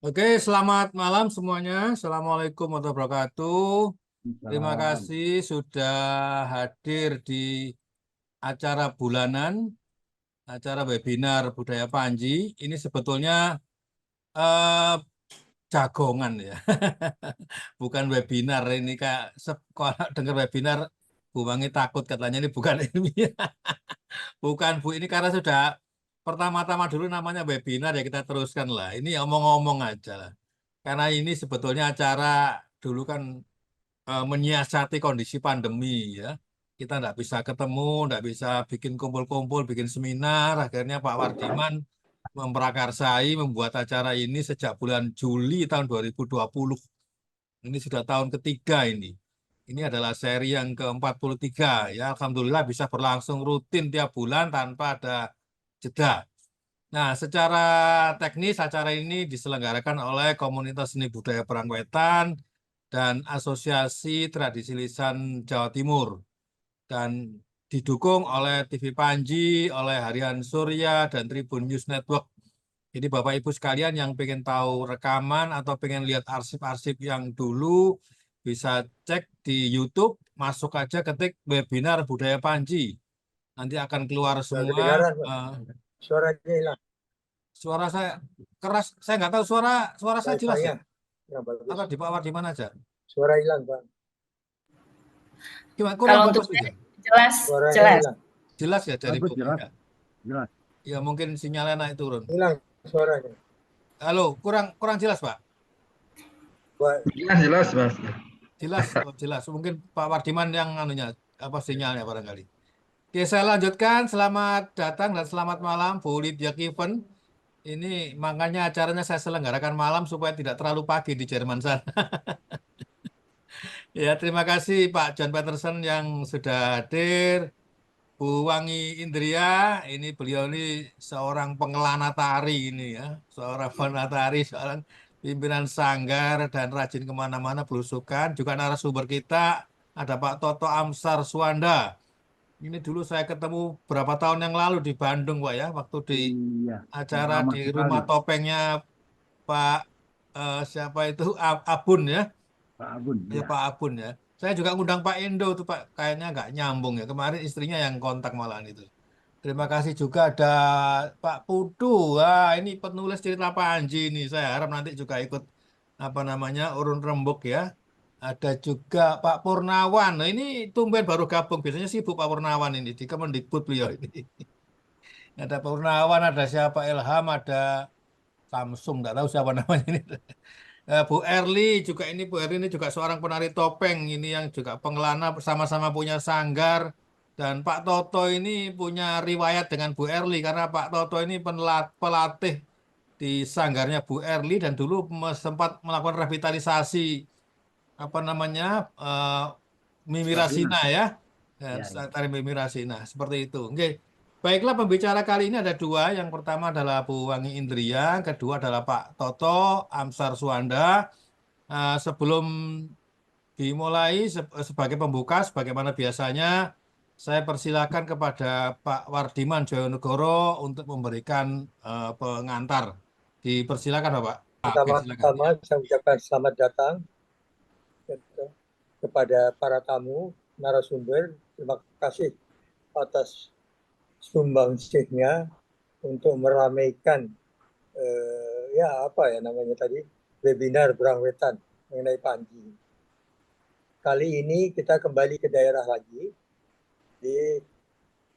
Oke, selamat malam semuanya. Assalamualaikum warahmatullahi wabarakatuh. Terima Salam. kasih sudah hadir di acara bulanan, acara webinar Budaya Panji. Ini sebetulnya eh, jagongan ya, bukan webinar. Ini kayak kalau dengar webinar, Bu Wangi takut katanya ini bukan ilmiah. Bukan Bu, ini karena sudah pertama-tama dulu namanya webinar ya kita teruskan lah. Ini omong-omong aja lah. Karena ini sebetulnya acara dulu kan menyiasati kondisi pandemi ya. Kita nggak bisa ketemu, nggak bisa bikin kumpul-kumpul, bikin seminar. Akhirnya Pak Wardiman memprakarsai membuat acara ini sejak bulan Juli tahun 2020. Ini sudah tahun ketiga ini. Ini adalah seri yang ke-43 ya. Alhamdulillah bisa berlangsung rutin tiap bulan tanpa ada jeda. Nah, secara teknis acara ini diselenggarakan oleh Komunitas Seni Budaya Perangwetan dan Asosiasi Tradisi Lisan Jawa Timur dan didukung oleh TV Panji, oleh Harian Surya dan Tribun News Network. Jadi Bapak Ibu sekalian yang pengen tahu rekaman atau pengen lihat arsip-arsip yang dulu bisa cek di YouTube, masuk aja ketik webinar Budaya Panji. Nanti akan keluar Nggak semua. kedengaran, Pak. eh, Suaranya hilang. Suara saya keras, saya nggak tahu suara suara saya jelas ya. Wifi-nya yang bagus. Atau di Pak di mana aja? Suara hilang, Pak. Gimana? Kurang Kalau untuk bagus saya gitu. jelas, Suaranya jelas. hilang. Jelas ya dari Bagus, Bu jelas. ya. Jelas. Ya mungkin sinyalnya naik turun. Hilang suaranya. Halo, kurang kurang jelas Pak. Pak, Jelas, Mas. Jelas, oh, jelas. Mungkin Pak Wardiman yang anunya apa sinyalnya barangkali. Oke, saya lanjutkan. Selamat datang dan selamat malam Bu Lydia Kiven. Ini makanya acaranya saya selenggarakan malam supaya tidak terlalu pagi di Jerman sana. Ya, terima kasih Pak John Patterson yang sudah hadir. Bu Wangi Indria, ini beliau ini seorang pengelana tari ini ya, seorang penatari, seorang pimpinan sanggar dan rajin kemana-mana belusukan. Juga narasumber kita ada Pak Toto Amsar Suwanda. Ini dulu saya ketemu berapa tahun yang lalu di Bandung, Pak ya, waktu di Iya, acara lama di sekali, rumah topengnya Pak siapa itu Abun ya. Pak Agun. Ya Ya. Pak Abun ya. Saya juga ngundang Pak Endo tuh Pak, kayaknya nggak nyambung ya. Kemarin istrinya yang kontak malahan itu. Terima kasih juga ada Pak Putu. Wah, ini penulis cerita Panji ini. Saya harap nanti juga ikut apa namanya urun rembuk ya. Ada juga Pak Purnawan. Nah, ini tumben baru gabung. Biasanya sibuk Pak Purnawan ini di Kemendikbud beliau ini. Ada Pak Purnawan, ada siapa Ilham, ada Samsung, nggak tahu siapa namanya ini. Bu Erli juga ini Bu Erli ini juga seorang penari topeng ini yang juga pengelana sama-sama punya sanggar dan Pak Toto ini punya riwayat dengan Bu Erli karena Pak Toto ini pelatih di sanggarnya Bu Erli dan dulu sempat melakukan revitalisasi apa namanya Mimi Rasuna. Rasina ya. Ya, ya. Tari Mimi Rasina seperti itu. Oke. Baiklah pembicara kali ini ada dua. Yang pertama adalah Bu Wangi Indria, yang kedua adalah Pak Toto Amsar Suwanda. Sebelum dimulai sebagai pembuka, sebagaimana biasanya, saya persilakan kepada Pak Wardiman Joyonegoro untuk memberikan pengantar. Dipersilakan Bapak. Oke, silakan. Pertama-tama saya ucapkan selamat datang kepada para tamu, narasumber. Terima kasih atas sumbangsihnya untuk meramaikan ya apa ya namanya tadi webinar Berangwetan mengenai Panji. Kali ini kita kembali ke daerah lagi.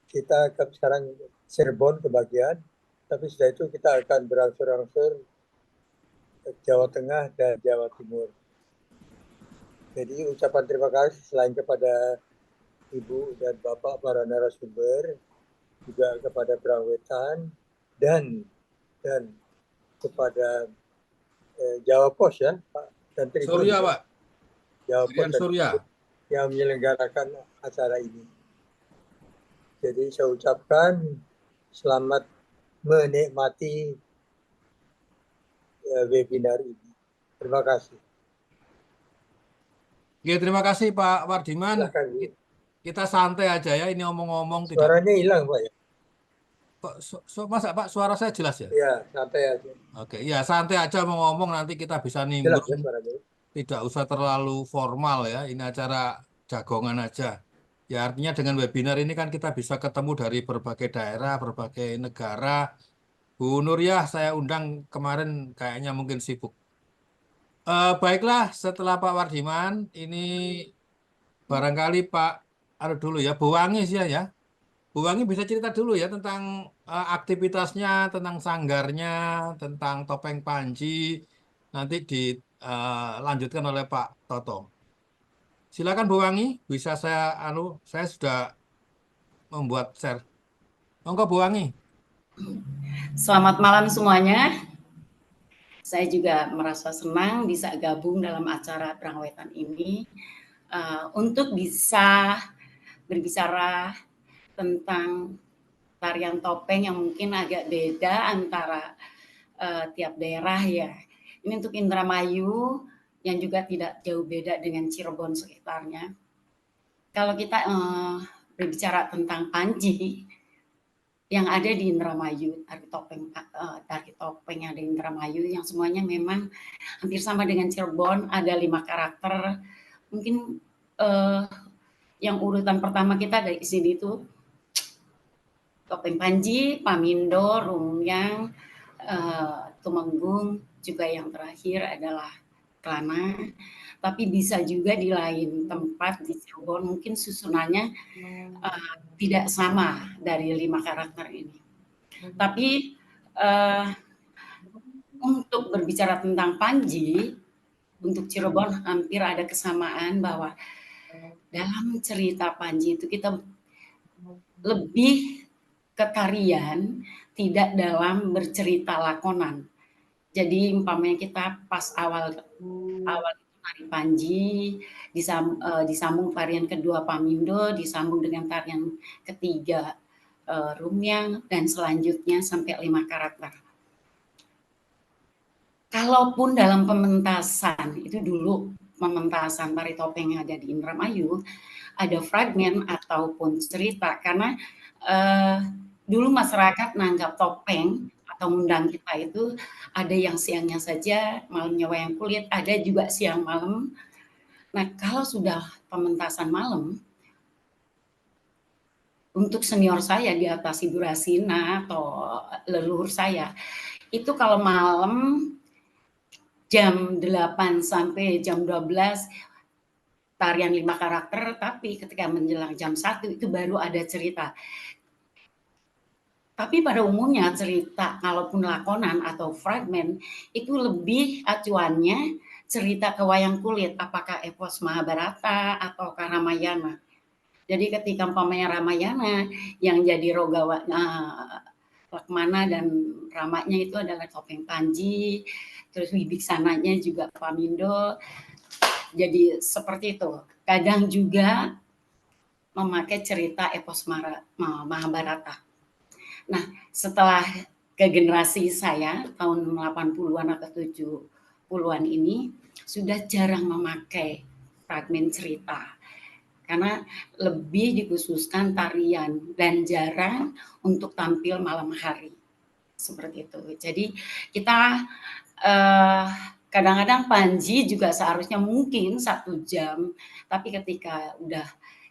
Kita sekarang Cirebon kebagian, tapi setelah itu kita akan berangsur-angsur ke Jawa Tengah dan Jawa Timur. Jadi ucapan terima kasih selain kepada Ibu dan Bapak para narasumber, juga kepada Berangwetan dan kepada Jawa Pos ya Pak dan Tribun Surya Pak. Jawa Pos Surya. yang menyelenggarakan acara ini. Jadi saya ucapkan selamat menikmati webinar ini. Terima kasih. Ya, terima kasih Pak Wardiman. Silakan, Bu. Kita santai aja ya, ini omong-omong tidak. Suaranya hilang, Pak ya? kok masa Pak suara saya jelas ya? Iya, santai aja. Oke, ya santai aja mau ngomong nanti kita bisa Jelas ya nimbrung. suaranya. Tidak usah terlalu formal ya. Ini acara jagongan aja. Ya artinya dengan webinar ini kan kita bisa ketemu dari berbagai daerah, berbagai negara. Bu Nur ya, saya undang kemarin kayaknya mungkin sibuk. Baiklah, setelah Pak Wardiman, ini barangkali Pak, aduh dulu ya, Bu Wangi sih ya. Bu Wangi bisa cerita dulu ya tentang aktivitasnya, tentang sanggarnya, tentang topeng Panji. Nanti dilanjutkan oleh Pak Toto. Silakan Bu Wangi, bisa saya sudah membuat share. Monggo Bu Wangi. Selamat malam semuanya. Saya juga merasa senang bisa gabung dalam acara Brangwetan ini untuk bisa berbicara tentang tarian topeng yang mungkin agak beda antara tiap daerah ya. Ini untuk Indramayu yang juga tidak jauh beda dengan Cirebon sekitarnya. Kalau kita berbicara tentang Panji, yang ada di Indramayu, tari topeng yang ada di Indramayu yang semuanya memang hampir sama dengan Cirebon, ada 5 karakter. Mungkin yang urutan pertama kita dari sini itu topeng Panji, Pamindo, Rumyang, Tumenggung, juga yang terakhir adalah Kelana. Tapi bisa juga di lain tempat di Cirebon mungkin susunannya tidak sama dari 5 karakter ini. Tapi untuk berbicara tentang Panji, untuk Cirebon hampir ada kesamaan bahwa dalam cerita Panji itu kita lebih ke tarian, tidak dalam bercerita lakonan. Jadi umpamanya kita pas awal itu tari Panji, disambung tarian kedua Pamindo, disambung dengan tarian ketiga Rumyang, dan selanjutnya sampai 5 karakter. Kalaupun dalam pementasan, itu dulu pementasan tari topeng yang ada di Indramayu, ada fragmen ataupun cerita, karena dulu masyarakat nanggap topeng atau undang kita itu ada yang siangnya saja, malamnya wayang kulit, ada juga siang malam. Nah, kalau sudah pementasan malam, untuk senior saya di atas Ibu Rasina atau leluhur saya, itu kalau malam jam 8 sampai jam 12 tarian 5 karakter, tapi ketika menjelang jam 1 itu baru ada cerita. Tapi pada umumnya cerita, kalaupun lakonan atau fragmen, itu lebih acuannya cerita ke wayang kulit, apakah epos Mahabharata atau Ramayana. Jadi ketika umpamanya Ramayana yang jadi Rogawa, Lakmana dan Ramanya itu adalah topeng Panji, terus Wibiksananya juga Pamindo. Jadi seperti itu. Kadang juga memakai cerita epos Mahabharata. Nah, setelah ke generasi saya tahun 80-an atau 70-an ini sudah jarang memakai fragmen cerita. Karena lebih dikhususkan tarian dan jarang untuk tampil malam hari. Seperti itu. Jadi kita kadang-kadang Panji juga seharusnya mungkin 1 jam, tapi ketika udah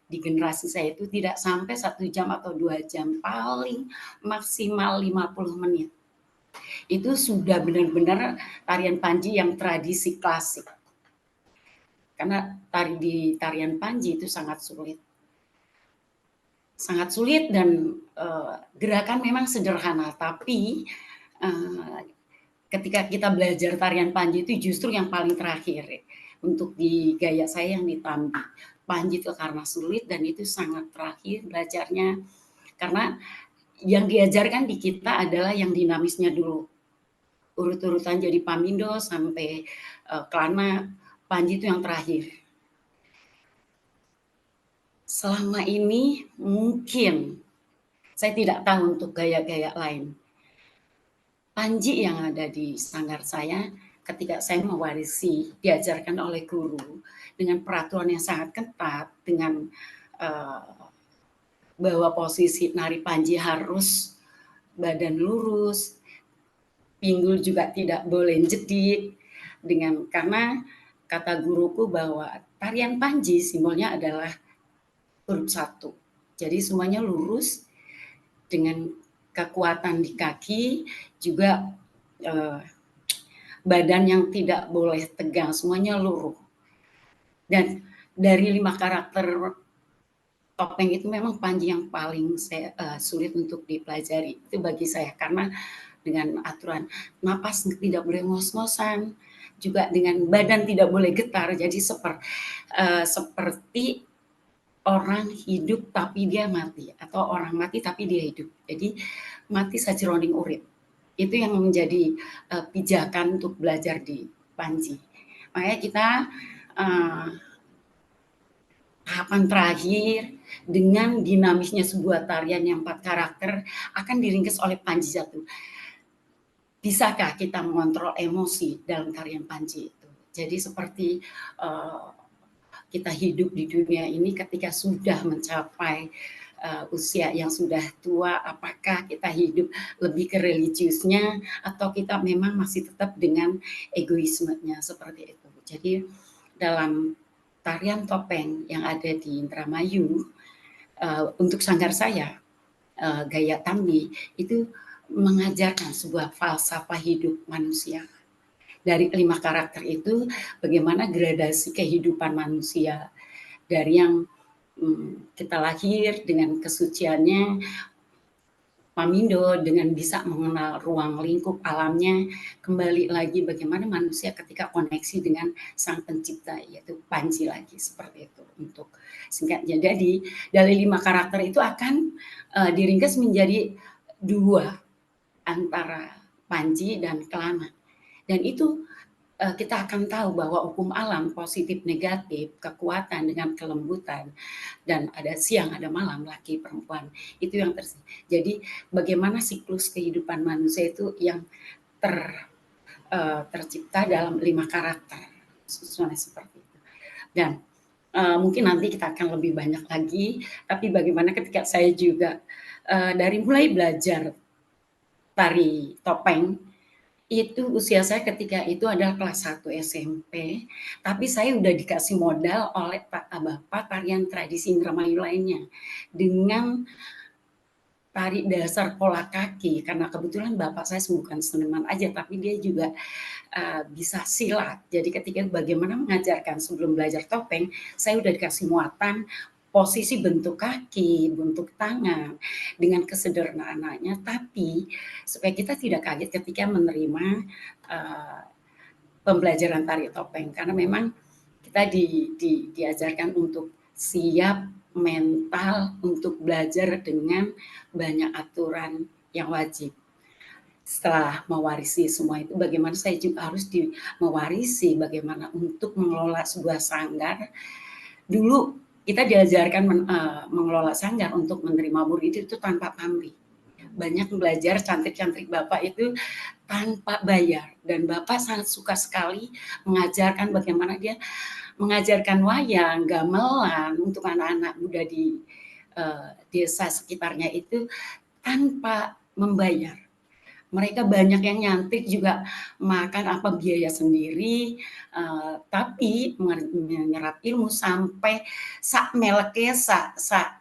di generasi saya itu tidak sampai 1 jam atau 2 jam, paling maksimal 50 menit. Itu sudah benar-benar tarian Panji yang tradisi klasik. Karena di tarian Panji itu sangat sulit. Sangat sulit dan gerakan memang sederhana, tapi ketika kita belajar tarian Panji itu justru yang paling terakhir. Untuk di gaya saya yang ditambi. Panji itu karena sulit dan itu sangat terakhir belajarnya. Karena yang diajarkan di kita adalah yang dinamisnya dulu. Urut-urutan jadi Pamindo sampai Kelana, Panji itu yang terakhir. Selama ini mungkin, saya tidak tahu untuk gaya-gaya lain. Panji yang ada di sanggar saya, ketika saya mewarisi, diajarkan oleh guru, dengan peraturan yang sangat ketat, dengan bahwa posisi nari Panji harus badan lurus, pinggul juga tidak boleh jedit, karena kata guruku bahwa tarian Panji simbolnya adalah huruf 1. Jadi semuanya lurus dengan kekuatan di kaki, juga badan yang tidak boleh tegang, semuanya luruh. Dan dari 5 karakter topeng itu memang Panji yang paling sulit untuk dipelajari. Itu bagi saya, karena dengan aturan napas tidak boleh ngos-ngosan, juga dengan badan tidak boleh getar. Jadi seperti orang hidup tapi dia mati, atau orang mati tapi dia hidup. Jadi mati sajroning urip. Itu yang menjadi pijakan untuk belajar di Panji. Makanya kita tahapan terakhir dengan dinamisnya sebuah tarian yang 4 karakter akan diringkas oleh Panji 1. Bisakah kita mengontrol emosi dalam tarian Panji itu? Jadi seperti kita hidup di dunia ini ketika sudah mencapai usia yang sudah tua, apakah kita hidup lebih ke religiusnya atau kita memang masih tetap dengan egoismenya, seperti itu. Jadi dalam tarian topeng yang ada di Indramayu, untuk sanggar saya, Gaya Tambi, itu mengajarkan sebuah falsafah hidup manusia. Dari 5 karakter itu, bagaimana gradasi kehidupan manusia. Dari yang kita lahir dengan kesuciannya, Pamindo dengan bisa mengenal ruang lingkup alamnya, kembali lagi bagaimana manusia ketika koneksi dengan Sang Pencipta, yaitu Panji lagi, seperti itu. Untuk singkatnya, jadi dari 5 karakter itu akan diringkas menjadi 2 antara Panji dan Kelana. Dan itu kita akan tahu bahwa hukum alam positif negatif, kekuatan dengan kelembutan, dan ada siang ada malam, laki perempuan, itu yang jadi bagaimana siklus kehidupan manusia itu yang tercipta dalam 5 karakter, seperti itu. Dan mungkin nanti kita akan lebih banyak lagi, tapi bagaimana ketika saya juga dari mulai belajar tari topeng, itu usia saya ketika itu adalah kelas 1 SMP, tapi saya udah dikasih modal oleh Bapak tarian tradisi Indramayu lainnya, dengan tari dasar pola kaki, karena kebetulan Bapak saya bukan seniman aja, tapi dia juga bisa silat. Jadi ketika bagaimana mengajarkan sebelum belajar topeng, saya udah dikasih muatan posisi bentuk kaki, bentuk tangan, dengan kesederhanaannya, tapi supaya kita tidak kaget ketika menerima pembelajaran tari topeng, karena memang kita diajarkan untuk siap mental untuk belajar dengan banyak aturan yang wajib. Setelah mewarisi semua itu, bagaimana saya juga harus mewarisi bagaimana untuk mengelola sebuah sanggar. Dulu kita diajarkan mengelola sanggar untuk menerima murid itu tanpa pamrih. Banyak belajar cantik-cantik Bapak itu tanpa bayar, dan Bapak sangat suka sekali mengajarkan bagaimana dia mengajarkan wayang, gamelan untuk anak-anak muda di desa sekitarnya itu tanpa membayar. Mereka banyak yang nyantik juga makan apa biaya sendiri, tapi menyerap ilmu sampai sak meleke, sak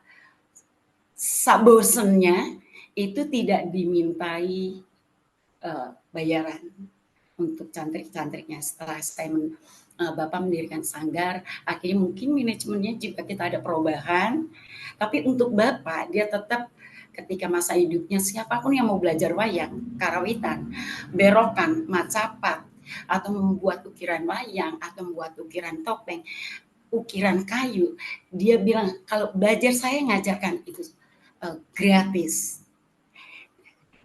bosennya itu tidak dimintai bayaran untuk cantrik-cantriknya. Setelah saya Bapak mendirikan sanggar, akhirnya mungkin manajemennya juga kita ada perubahan, tapi untuk Bapak dia tetap ketika masa hidupnya, siapapun yang mau belajar wayang, karawitan, berokan, macapat, atau membuat ukiran wayang, atau membuat ukiran topeng, ukiran kayu, dia bilang kalau belajar saya ngajarkan itu gratis.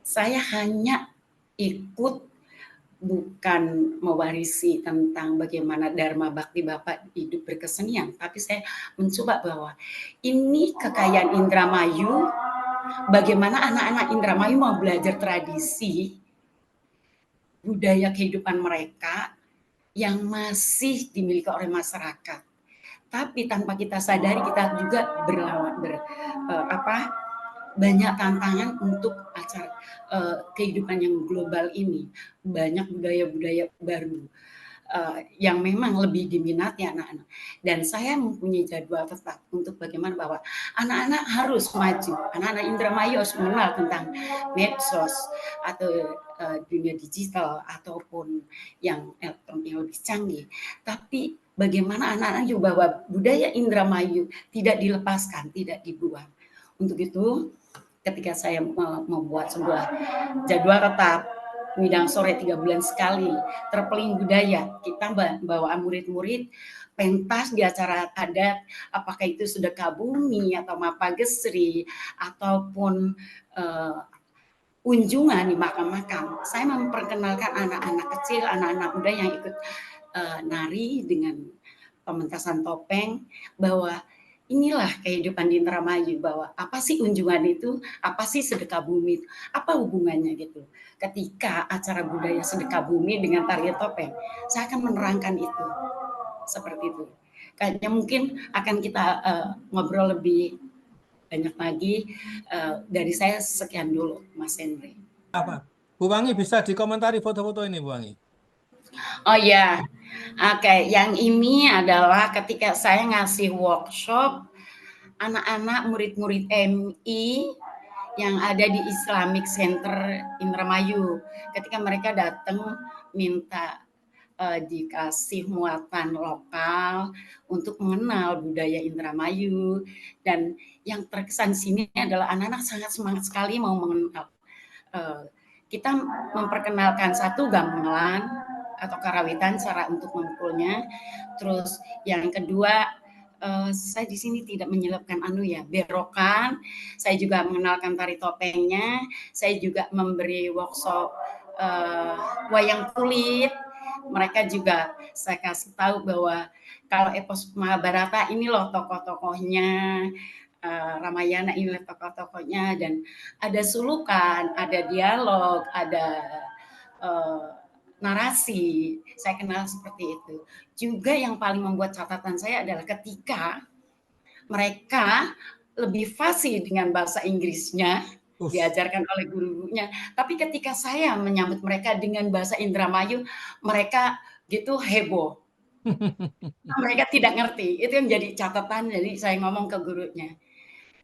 Saya hanya ikut, bukan mewarisi tentang bagaimana dharma bakti Bapak hidup berkesenian, tapi saya mencoba bahwa ini kekayaan Indramayu, bagaimana anak-anak Indramayu mau belajar tradisi budaya kehidupan mereka yang masih dimiliki oleh masyarakat. Tapi tanpa kita sadari kita juga banyak tantangan untuk kehidupan yang global ini, banyak budaya-budaya baru yang memang lebih diminati anak-anak. Dan saya mempunyai jadwal tetap untuk bagaimana bahwa anak-anak harus maju, anak-anak Indramayu harus mengenal tentang medsos atau dunia digital ataupun yang elektronik yang lebih canggih. Tapi bagaimana anak-anak juga bahwa budaya Indramayu tidak dilepaskan, tidak dibuang. Untuk itu, ketika saya membuat sebuah jadwal tetap bidang sore 3 bulan sekali, terpeling budaya, kita bawa murid-murid pentas di acara adat, apakah itu sedekah bumi atau mapagesri ataupun unjungan di makam-makam. Saya memperkenalkan anak-anak kecil, anak-anak muda yang ikut nari dengan pementasan topeng, bahwa inilah kehidupan di Indramayu, bahwa apa sih unjungan itu, apa sih sedekah bumi itu, apa hubungannya gitu. Ketika acara budaya sedekah bumi dengan tarian topeng, saya akan menerangkan itu, seperti itu. Kayaknya mungkin akan kita ngobrol lebih banyak lagi. Dari saya sekian dulu, Mas Henry. Apa? Bu Wangi bisa dikomentari foto-foto ini, Bu Wangi? Oh ya, oke. Yang ini adalah ketika saya ngasih workshop anak-anak murid-murid MI yang ada di Islamic Center Indramayu. Ketika mereka datang minta dikasih muatan lokal untuk mengenal budaya Indramayu, dan yang terkesan di sini adalah anak-anak sangat semangat sekali mau mengenal. Kita memperkenalkan satu gamelan atau karawitan, cara untuk memukulnya. Terus yang kedua, saya di sini tidak menyelipkan berokan. Saya juga mengenalkan tari topengnya. Saya juga memberi workshop wayang kulit. Mereka juga saya kasih tahu bahwa kalau epos Mahabharata ini loh tokoh-tokohnya, Ramayana ini loh tokoh-tokohnya, dan ada sulukan, ada dialog, ada narasi. Saya kenal seperti itu. Juga yang paling membuat catatan saya adalah ketika mereka lebih fasih dengan bahasa Inggrisnya, diajarkan oleh guru-gurunya. Tapi ketika saya menyambut mereka dengan bahasa Indramayu, mereka gitu heboh. Mereka tidak ngerti. Itu yang jadi catatan. Jadi saya ngomong ke gurunya.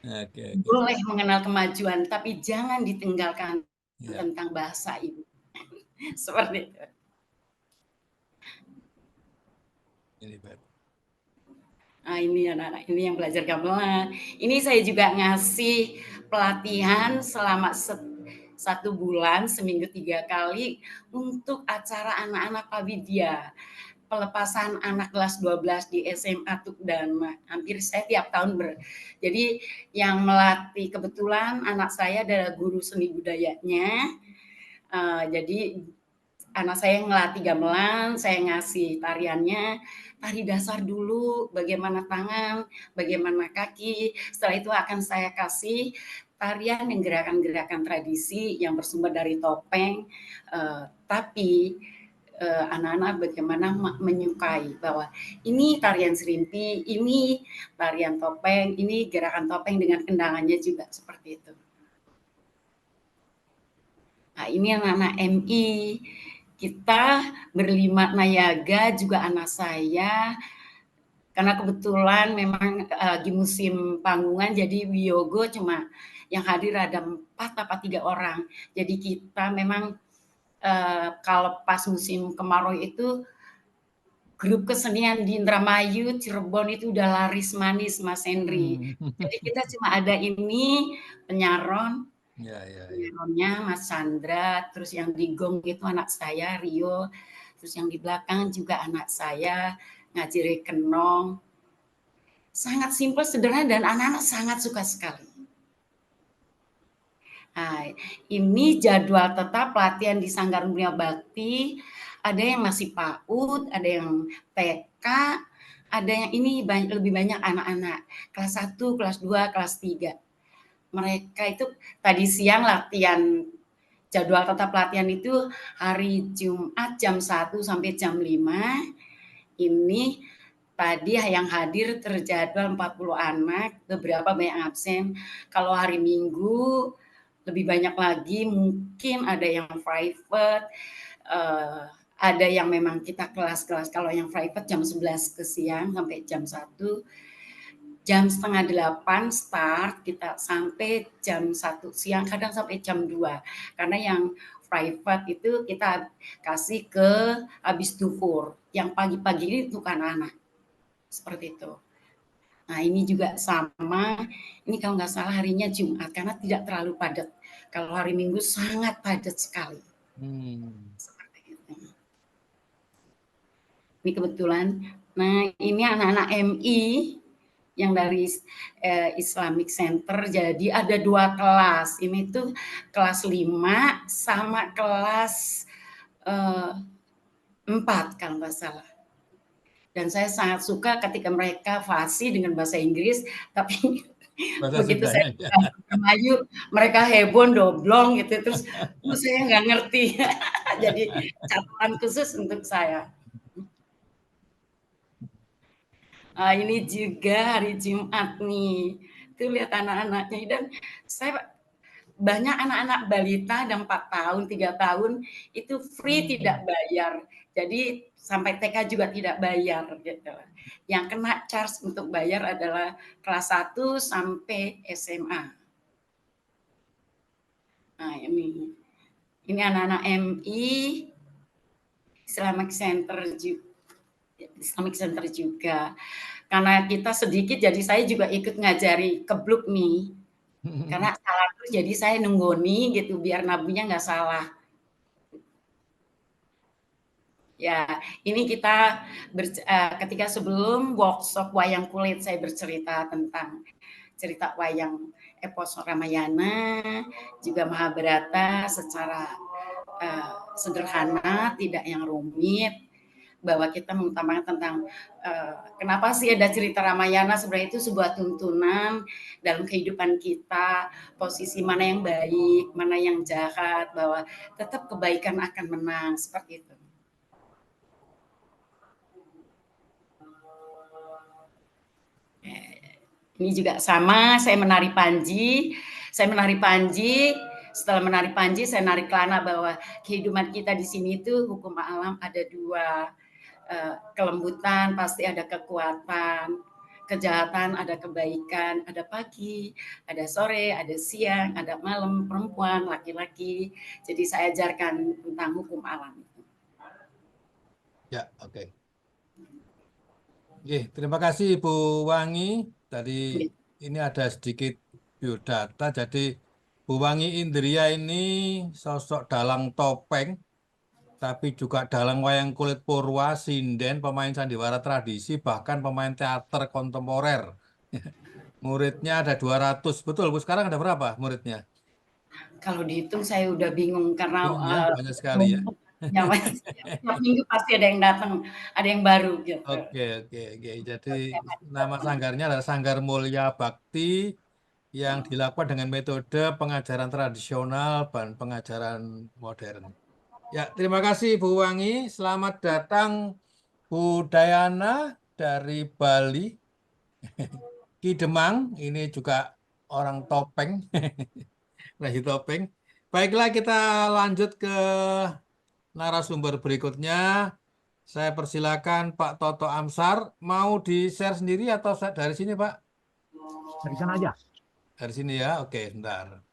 Okay. Boleh mengenal kemajuan, tapi jangan ditinggalkan tentang bahasa ibu. Seperti itu. Nah, ini anak-anak ini yang belajar gamelan. Ini saya juga ngasih pelatihan selama 1 bulan, seminggu 3 kali untuk acara anak-anak Pawidya. Pelepasan anak kelas 12 di SMA Tukdama. Hampir saya tiap tahun Jadi yang melatih kebetulan anak saya adalah guru seni budayanya. Jadi anak saya ngelatih gamelan, saya ngasih tariannya, tari dasar dulu, bagaimana tangan, bagaimana kaki. Setelah itu akan saya kasih tarian yang gerakan-gerakan tradisi yang bersumber dari topeng, tapi anak-anak bagaimana menyukai bahwa ini tarian serimpi, ini tarian topeng, ini gerakan topeng dengan kendangannya juga seperti itu. Nah, ini anak-anak MI. Kita berlima nayaga, juga anak saya, karena kebetulan memang lagi musim panggungan, jadi Wiyogo cuma yang hadir ada 4 atau 3 orang. Jadi kita memang kalau pas musim kemarau itu grup kesenian di Indramayu, Cirebon itu udah laris manis, Mas Henry. Jadi kita cuma ada ini penyaron, penyaronnya Mas Chandra, terus yang di gong itu anak saya Rio, terus yang di belakang juga anak saya ngajari kenong. Sangat simpel, sederhana, dan anak-anak sangat suka sekali. Nah, ini jadwal tetap pelatihan di Sanggar Dunia Bakti. Ada yang masih PAUD, ada yang TK, ada yang ini lebih banyak anak-anak kelas 1, kelas 2, kelas 3. Mereka itu tadi siang latihan, jadwal tetap latihan itu hari Jumat jam 1 sampai jam 5. Ini tadi yang hadir terjadwal 40 anak, beberapa banyak absen. Kalau hari Minggu lebih banyak lagi, mungkin ada yang private, ada yang memang kita kelas-kelas, kalau yang private jam 11 ke siang sampai jam 1, jam setengah 8 start, kita sampai jam 1 siang, kadang sampai jam 2. Karena yang private itu kita kasih ke habis duhur, yang pagi-pagi ini untuk anak-anak, seperti itu. Nah ini juga sama, ini kalau nggak salah harinya Jumat, karena tidak terlalu padat. Kalau hari Minggu sangat padat sekali. Seperti itu. Ini kebetulan, nah ini anak-anak MI yang dari Islamic Center, jadi ada 2 kelas. Ini tuh kelas 5 sama kelas 4 kalau nggak salah. Dan saya sangat suka ketika mereka fasih dengan bahasa Inggris, tapi Bahasa begitu saya Sundanya. Melayu, mereka heboh, doblong gitu, terus saya nggak ngerti. Jadi catatan khusus untuk saya. Ini juga hari Jumat nih, tuh lihat anak-anaknya, dan saya banyak anak-anak balita dan 4 tahun, 3 tahun itu free tidak bayar. Jadi sampai TK juga tidak bayar gitu. Yang kena charge untuk bayar adalah kelas 1 sampai SMA. Nah, ini anak-anak MI Islamic Center juga. Karena kita sedikit, jadi saya juga ikut ngajari kebluk nih. Karena salah terus, jadi saya nunggoni gitu biar nabunya nggak salah. Ya, ini kita ketika sebelum workshop wayang kulit saya bercerita tentang cerita wayang epos Ramayana, juga Mahabharata secara sederhana, tidak yang rumit, bahwa kita mengutamakan tentang kenapa sih ada cerita Ramayana, sebenarnya itu sebuah tuntunan dalam kehidupan kita, posisi mana yang baik, mana yang jahat, bahwa tetap kebaikan akan menang, seperti itu. Ini juga sama, saya menari Panji. Setelah menari Panji, saya narik kelana, bahwa kehidupan kita di sini itu hukum alam ada 2, kelembutan pasti ada kekuatan, kejahatan ada kebaikan, ada pagi, ada sore, ada siang, ada malam, perempuan, laki-laki. Jadi saya ajarkan tentang hukum alam. Ya, oke. Oke, terima kasih Bu Wangi. Tadi ini ada sedikit biodata. Jadi Bu Wangi Indria ini sosok dalang topeng, tapi juga dalang wayang kulit purwa, sinden, pemain sandiwara tradisi, bahkan pemain teater kontemporer. Muridnya ada 200. Betul, Bu. Sekarang ada berapa muridnya? Kalau dihitung saya udah bingung, karena Bingung ya, banyak sekali ya. tiap minggu pasti ada yang datang, ada yang baru gitu. Oke. Jadi nama sanggarnya adalah Sanggar Mulya Bakti yang dilakukan dengan metode pengajaran tradisional dan pengajaran modern. Ya, terima kasih Bu Wangi. Selamat datang Bu Dayana dari Bali. Ki Demang, ini juga orang topeng, lagi topeng. Baiklah, kita lanjut ke narasumber berikutnya. Saya persilakan Pak Toto Amsar. Mau di-share sendiri atau dari sini, Pak? Dari sana aja. Dari sini ya, oke, bentar.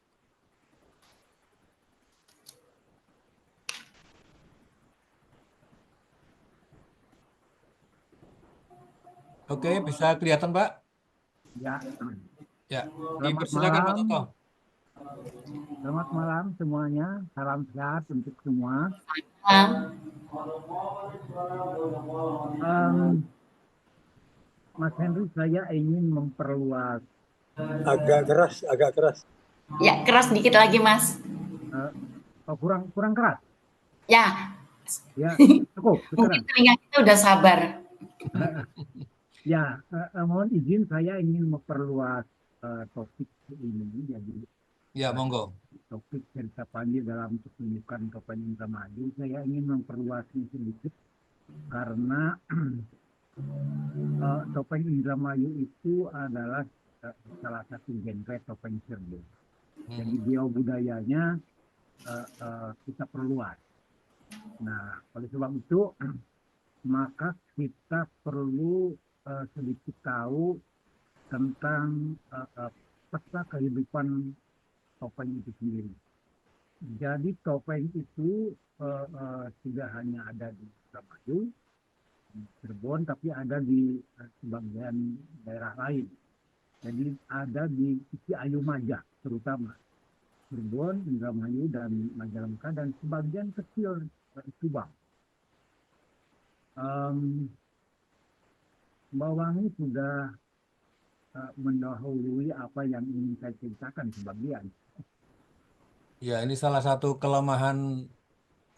Oke, bisa kelihatan, Pak? Ya. Ya, Selamat dipersilakan Pak malam. Toto. Selamat malam semuanya. Salam sehat untuk semua. Mas Henry, saya ingin memperluas. Agak keras. Ya, keras dikit lagi, Mas. Kurang keras. Ya. Ya, cukup. Mungkin telinga kita udah sabar. Ya, mohon izin saya ingin memperluas topik ini. Jadi, ya, monggo. Topik cerita Panji dalam pertunjukan Topeng Indramayu, saya ingin memperluasnya sedikit karena Topeng Indramayu itu adalah salah satu genre topeng Cirebon. Jadi geobudayanya kita perluas. Nah, oleh sebab itu maka kita perlu sedikit tahu tentang peta kehidupan topeng itu sendiri. Jadi topeng itu tidak hanya ada di Indramayu, di Cirebon, tapi ada di sebagian daerah lain. Jadi ada di Ciayu Majak terutama. Cirebon, Indramayu, dan Majalengka, dan sebagian kecil Subang. Mbak Wangi sudah mendahului apa yang ingin saya ceritakan sebagian. Ya, ini salah satu kelemahan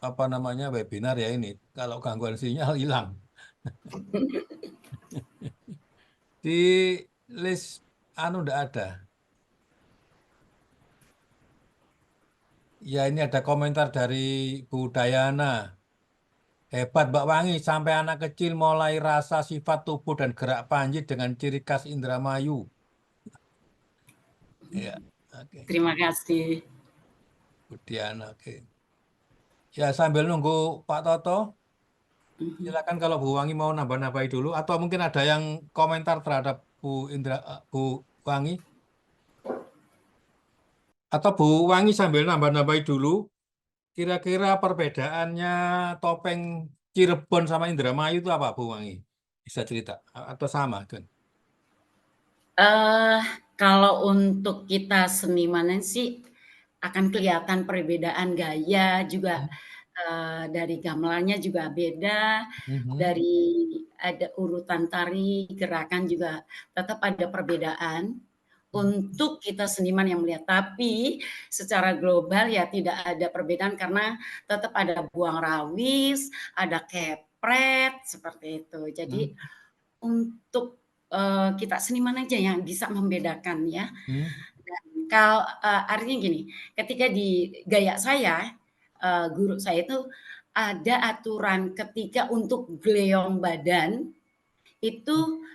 webinar ya ini. Kalau gangguan sinyal hilang. Di list enggak ada. Ya, ini ada komentar dari Bu Dayana. Hebat Mbak Wangi, sampai anak kecil mulai rasa sifat tubuh dan gerak Panji dengan ciri khas Indramayu. Ya, oke. Terima kasih. Bu Diana, oke. Ya, sambil nunggu Pak Toto, silakan kalau Bu Wangi mau nambah-nambahi dulu, atau mungkin ada yang komentar terhadap Bu Wangi. Atau Bu Wangi sambil nambah-nambahi dulu, kira-kira perbedaannya topeng Cirebon sama Indramayu itu apa, Bu Wangi? Bisa cerita atau sama kan? Kalau untuk kita seniman sih akan kelihatan perbedaan gaya juga, dari gamelannya juga beda, dari ada urutan tari, gerakan juga tetap ada perbedaan untuk kita seniman yang melihat. Tapi secara global ya tidak ada perbedaan karena tetap ada buang rawis, ada kepret, seperti itu. Jadi untuk kita seniman aja yang bisa membedakan ya. Dan kalau artinya gini, ketika di gaya saya, guru saya itu ada aturan ketika untuk geleong badan itu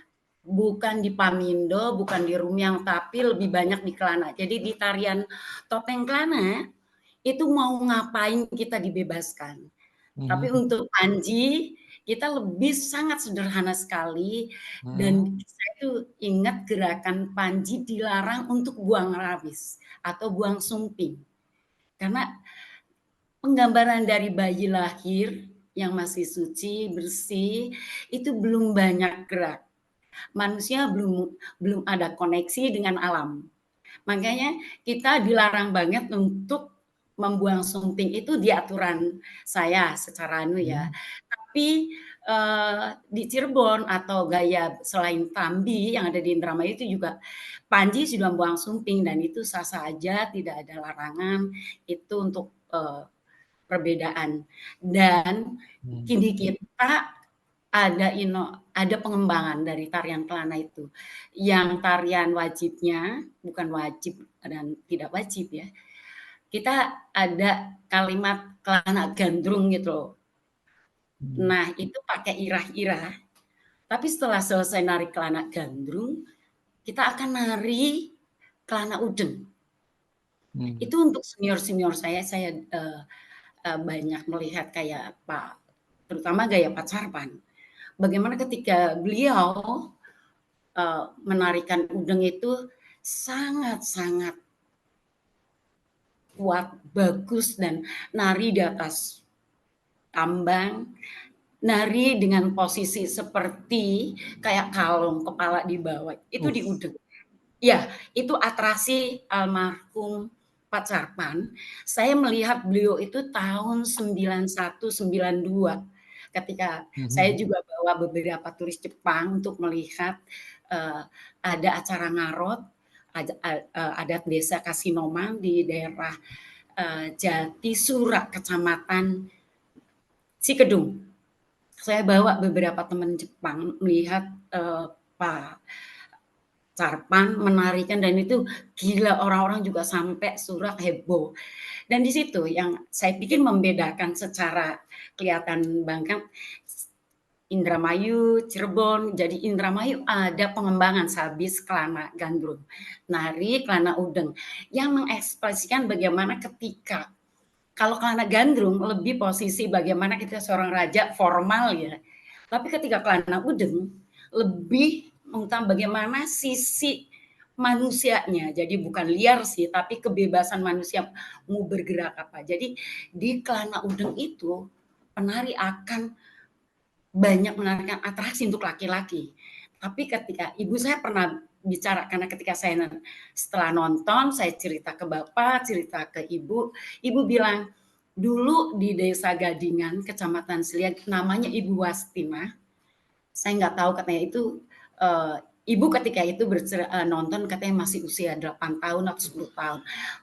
bukan di pamindo, bukan di rumyang, tapi lebih banyak di kelana. Jadi di tarian topeng kelana itu mau ngapain kita dibebaskan. Tapi untuk Panji kita lebih sangat sederhana sekali, dan saya itu ingat gerakan Panji dilarang untuk buang rawis atau buang sumping. Karena penggambaran dari bayi lahir yang masih suci, bersih, itu belum banyak gerak. Manusia belum ada koneksi dengan alam. Makanya kita dilarang banget untuk membuang sumping, itu di aturan saya secara ya. Tapi di Cirebon atau gaya selain Tambi yang ada di Indramayu itu juga Panji sudah membuang sumping dan itu sah-sah aja, tidak ada larangan. Itu untuk perbedaan. Dan kini kita ada pengembangan dari tarian kelana itu. Yang tarian wajibnya, bukan wajib dan tidak wajib ya. Kita ada kalimat kelana gandrung gitu loh. Nah, itu pakai irah-irah. Tapi setelah selesai nari kelana gandrung, kita akan nari kelana udeng. Itu untuk senior-senior saya banyak melihat kayak terutama gaya Pak Sarpan. Bagaimana ketika beliau menarikan udeng itu sangat-sangat kuat, bagus, dan nari di atas tambang, nari dengan posisi seperti kayak kalung, kepala di bawah, itu di udeng. Ya, itu atraksi almarhum Pak Sarpan. Saya melihat beliau itu tahun 91, 92. Ketika saya juga bawa beberapa turis Jepang untuk melihat ada acara ngarot, adat desa Kasinoman di daerah Jatisura, Kecamatan Cikedung. Saya bawa beberapa teman Jepang melihat Pak Sarpan menarikan, dan itu gila, orang-orang juga sampai surak heboh. Dan di situ yang saya pikir membedakan secara kelihatan banget, Indramayu, Cirebon. Jadi Indramayu ada pengembangan Sabis Kelana Gandrung, nari Kelana Udeng yang mengekspresikan bagaimana ketika kalau Kelana Gandrung lebih posisi bagaimana kita seorang raja formal ya. Tapi ketika Kelana Udeng lebih mengutamakan bagaimana sisi manusianya. Jadi bukan liar sih, tapi kebebasan manusia mau bergerak apa. Jadi di Kelana Udeng itu penari akan banyak menawarkan atraksi untuk laki-laki. Tapi ketika ibu saya pernah bicara, karena ketika saya setelah nonton, saya cerita ke bapak, cerita ke ibu bilang, dulu di desa Gadingan, kecamatan Selian, namanya Ibu Wastina, saya nggak tahu katanya itu, ibu ketika itu nonton katanya masih usia 8 tahun atau 10 tahun,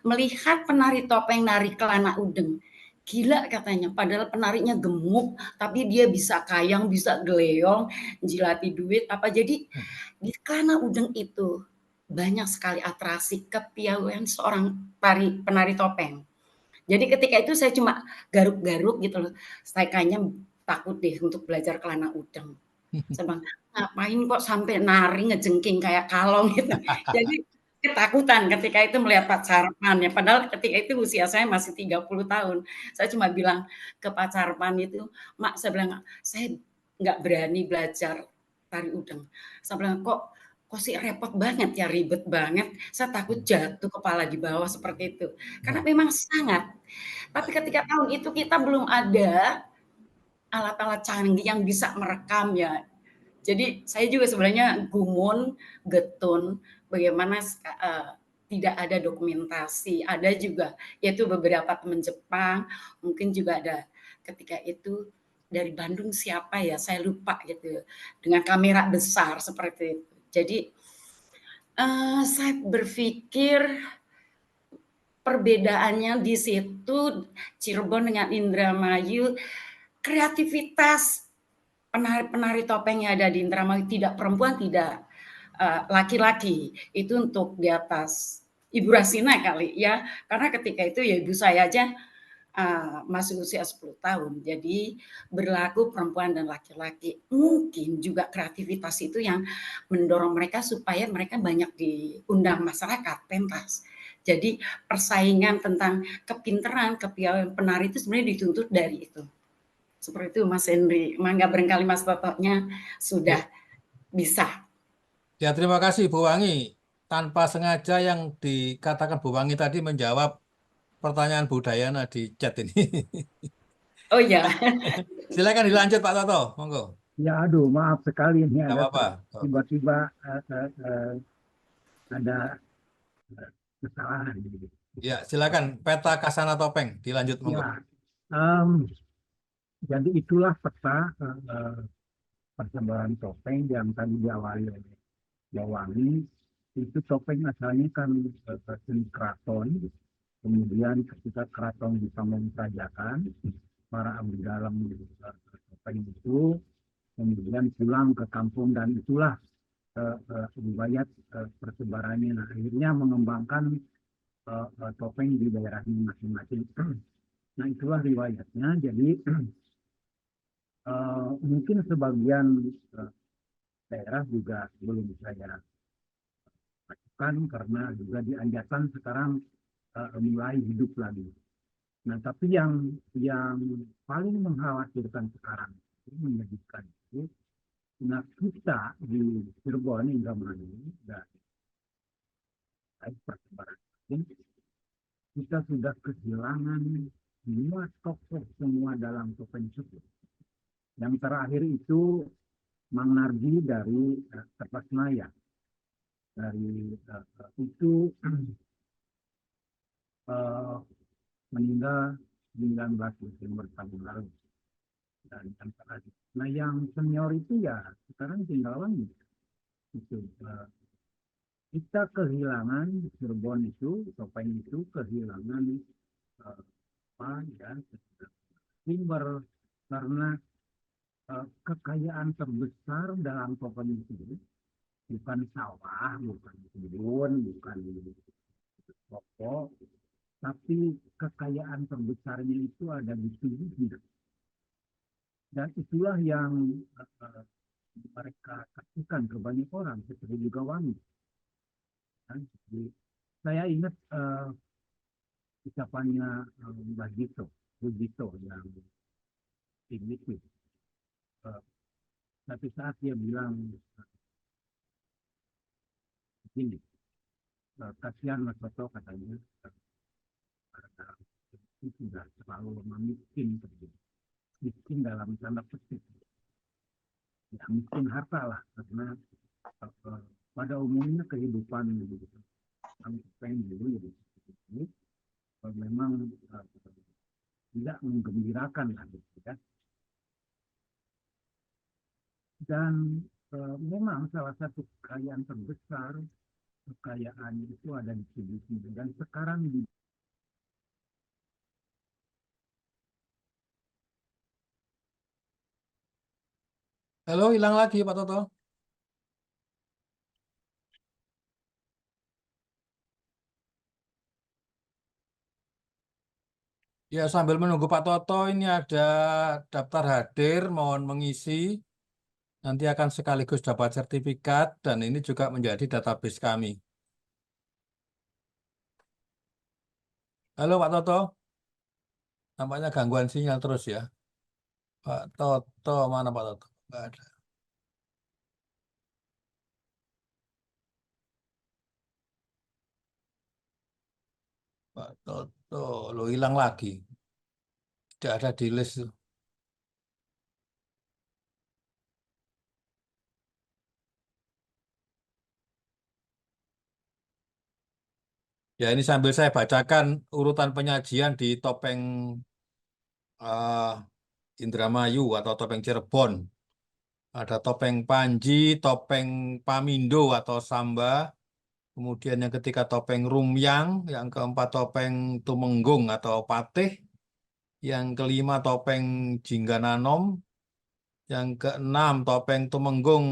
melihat penari topeng nari Kelana Udeng, gila katanya, padahal penarinya gemuk, tapi dia bisa kayang, bisa geleong, jilati duit, apa. Jadi di Kelana Udeng itu banyak sekali atraksi kepiawaian seorang penari topeng. Jadi ketika itu saya cuma garuk-garuk gitu loh, saya kayaknya takut deh untuk belajar Kelana Udeng. Saya bilang, ngapain kok sampai nari ngejengking kayak kalong gitu. Jadi ketakutan ketika itu melihat Pak Carpan ya, padahal ketika itu usia saya masih 30 tahun. Saya cuma bilang ke Pak Carpan itu, "Mak," saya bilang, "saya nggak berani belajar tari udeng." Saya bilang, "Kok sih repot banget ya, ribet banget. Saya takut jatuh kepala di bawah," seperti itu. Karena memang sangat. Tapi ketika tahun itu kita belum ada alat-alat canggih yang bisa merekam ya. Jadi saya juga sebenarnya gumun, getun, bagaimana tidak ada dokumentasi. Ada juga yaitu beberapa teman Jepang, mungkin juga ada ketika itu dari Bandung siapa ya, saya lupa gitu, dengan kamera besar seperti itu. Jadi saya berpikir perbedaannya di situ Cirebon dengan Indramayu, kreativitas penari-penari topeng yang ada di Indramayu, tidak perempuan, tidak laki-laki. Itu untuk di atas Ibu Rasina kali ya. Karena ketika itu ya ibu saya aja masih usia 10 tahun. Jadi berlaku perempuan dan laki-laki. Mungkin juga kreativitas itu yang mendorong mereka supaya mereka banyak diundang masyarakat, pentas. Jadi persaingan tentang kepintaran, kepiawaian penari itu sebenarnya dituntut dari itu. Seperti itu Mas Henry. Mangga barangkali Mas Totonya sudah bisa. Ya, terima kasih Bu Wangi. Tanpa sengaja yang dikatakan Bu Wangi tadi menjawab pertanyaan Bu Dayana di chat ini. Oh ya, Silakan dilanjut Pak Toto, monggo. Ya, aduh, maaf sekali ini Nggak ada apa-apa. tiba-tiba ada kesalahan. Ya, silakan peta Kasana Topeng dilanjut monggo. Ya, jadi itulah peta persembahan topeng yang tadi diawali oleh Jawangi. Itu topeng asalnya kan seni keraton. Kemudian ketika keraton dibangun kerajaan, para abdi dalam topeng itu kemudian pulang ke kampung dan itulah riwayat persebarannya. Nah, akhirnya mengembangkan topeng di daerahnya masing-masing. Nah, itulah riwayatnya. Jadi mungkin sebagian daerah juga belum saya lakukan karena juga di Anjatan sekarang mulai hidup lagi. Nah, tapi yang paling mengkhawatirkan sekarang itu menyedihkan itu, nah kita di Cirebon Indramayu dan persebaran kita sudah kehilangan semua tokoh semua dalam topeng suku. Yang terakhir itu Mang Narji dari Kertasmaya. Dari itu meninggal 19 Desember tahun lalu. Dan yang terakhir. Nah, yang senior itu ya sekarang tinggal lagi. Itu kita kehilangan Cirebon itu, topeng itu kehilangan apa ya, timber karena kekayaan terbesar dalam topeng itu bukan sawah, bukan kebun, bukan toko, tapi kekayaan terbesarnya itu ada di tubuhnya. Dan itulah yang mereka kasihkan ke banyak orang, seperti juga wangi. Kan? Jadi, saya ingat ucapannya Mbah Gito, yang ini satu saat dia bilang begini, kasihan Mas Toto katanya, karena itu sudah terlalu miskin, miskin dalam tanda petik, ya miskin harta lah, karena pada umumnya kehidupan gitu, pengen dulu ya, memang tidak menggembirakan lah gitu ya. Dan memang salah satu kekayaan terbesar kekayaan itu ada di sini, dan sekarang di Halo, hilang lagi Pak Toto. Ya, sambil menunggu Pak Toto, ini ada daftar hadir, mohon mengisi. Nanti akan sekaligus dapat sertifikat, dan ini juga menjadi database kami. Halo Pak Toto, nampaknya gangguan sinyal terus ya. Pak Toto, mana Pak Toto? Nggak ada. Pak Toto, lo hilang lagi. Tidak ada di list. Ya, ini sambil saya bacakan urutan penyajian di topeng Indramayu atau topeng Cirebon. Ada topeng Panji, topeng Pamindo atau Samba, kemudian yang ketiga topeng Rumyang, yang keempat topeng Tumenggung atau Patih, yang kelima topeng Jinggananom, yang keenam topeng Tumenggung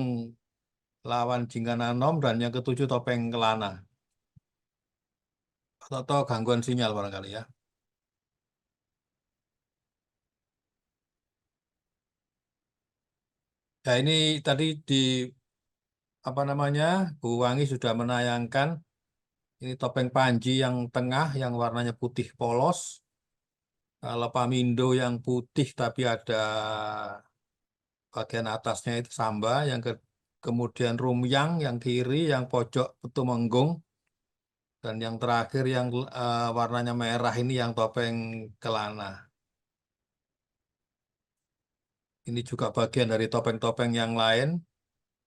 lawan Jinggananom, dan yang ketujuh topeng Kelana. Atau gangguan sinyal barangkali ya. Ya, ini tadi di apa namanya, Bu Wangi sudah menayangkan ini topeng Panji yang tengah yang warnanya putih polos. Kalau Pamindo yang putih tapi ada bagian atasnya itu Samba, kemudian Rumyang yang kiri, yang pojok Tumenggung, dan yang terakhir yang warnanya merah ini yang topeng Kelana. Ini juga bagian dari topeng-topeng yang lain.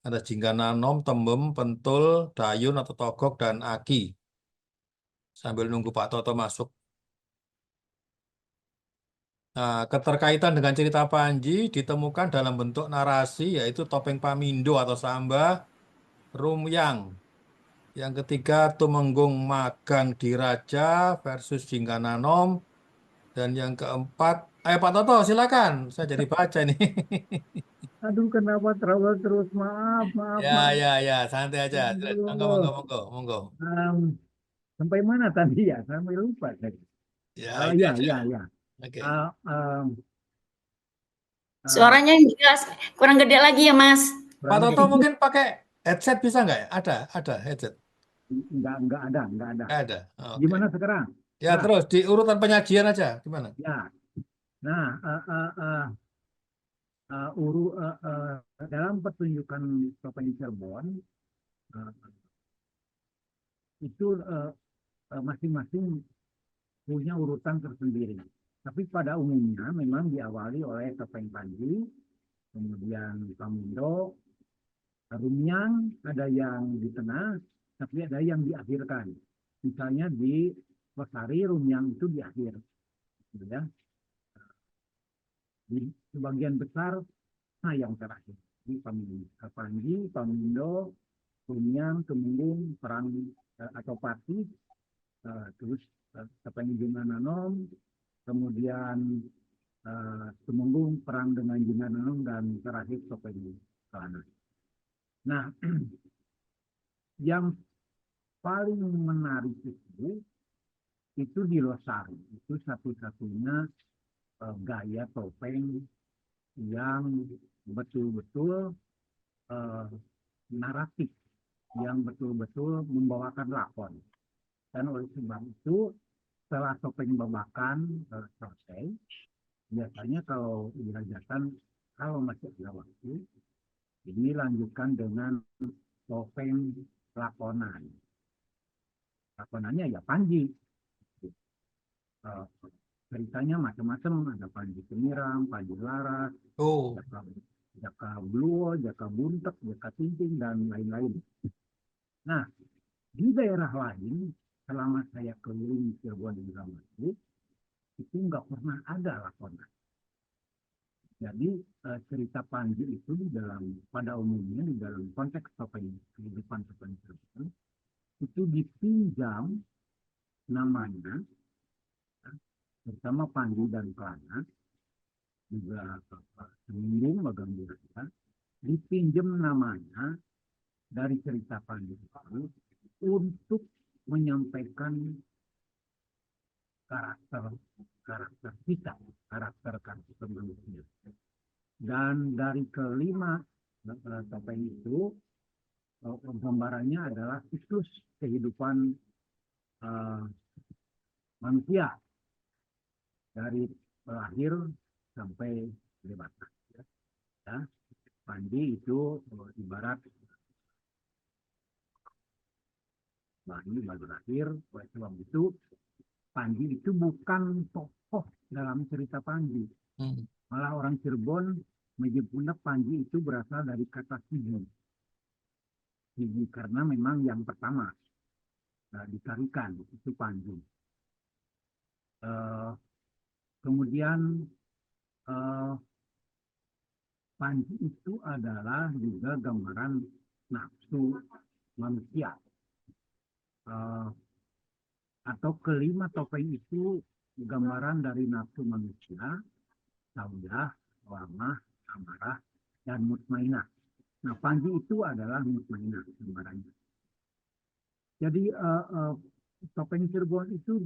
Ada Jinggananom, Tembem, Pentul, Dayun atau Togok, dan Aki. Sambil nunggu Pak Toto masuk. Nah, keterkaitan dengan cerita Panji ditemukan dalam bentuk narasi, yaitu topeng Pamindo atau Samba, Rumyang. Yang ketiga, Tumenggung Magang Diraja versus Jinggananom. Dan yang keempat, ayo Pak Toto silakan. Saya jadi baca nih. aduh kenapa trouble terus, maaf, Ya, maaf. ya, ya, santai aja. Monggo, monggo, Aduh. monggo, monggo. Sampai mana tadi ya? Sampai lupa tadi. Ya, ini Ya, aja. ya, ya. Oke. Uh, um, Suaranya yang jelas, kurang gede lagi ya Mas. Pak kurang Toto lebih mungkin pakai headset bisa nggak ya? Ada headset. enggak ada, enggak ada. Nggak ada. Oke. Gimana sekarang? Ya, Nah, terus di urutan penyajian aja. Gimana? ya. Nah, dalam pertunjukan topeng Cirebon uh, itu masing-masing punya urutan tersendiri. Tapi pada umumnya memang diawali oleh topeng Panji, kemudian Pamindo, Rumyang, ada yang di tengah, tapi ada yang diakhirkan. Misalnya di Losari, Rumyang itu di akhir. Gitu ya. Di sebagian besar, nah yang terakhir. Di Panji, Pamindo, Rumyang, Tumenggung, Perang atau Pati, terus topeng Jinggananom, kemudian Tumenggung, Perang dengan Jinggananom, dan terakhir topeng Kelana. Nah, yang paling menarik itu di Losari. Itu satu-satunya gaya topeng yang betul-betul naratif, yang betul-betul membawakan lakon. Dan oleh sebab itu, setelah topeng babakan selesai, biasanya kalau dirajakan, kalau masih ada waktu, ini lanjutkan dengan topeng lakonan. Lakonannya ya Panji. Ceritanya macam-macam, ada Panji Kemiram, Panji Laras, Oh, Jaka Bluo, Jaka Buntek, Jaka Tinting, dan lain-lain. Nah, di daerah lain, selama saya keliling Cirebon di Indramayu, itu nggak pernah ada lakonan. Jadi cerita Panji itu pada umumnya di dalam konteks kehidupan topeng Cirebon itu dipinjam namanya, bersama Panji dan Kelana, juga Seminggu Magang Buraya, dipinjam namanya dari cerita Panji itu untuk menyampaikan karakter kita, karakter manusia. Dan dari kelima topeng itu, gambarannya adalah siklus kehidupan manusia dari lahir sampai dewasa. Ya. Panji itu ibarat bayi baru lahir. Oleh sebab itu, Panji itu bukan tokoh dalam cerita Panji. Malah orang Cirebon menyebutnya Panji itu berasal dari kata sigi. Sigi karena memang yang pertama ditarikan itu Panji. Kemudian Panji itu adalah juga gambaran nafsu manusia. Atau kelima topeng itu gambaran dari nafsu manusia, saudah, lamah, amarah, dan mutmainah. Nah, Panji itu adalah mutmainah gambarannya. Jadi topeng Cirebon itu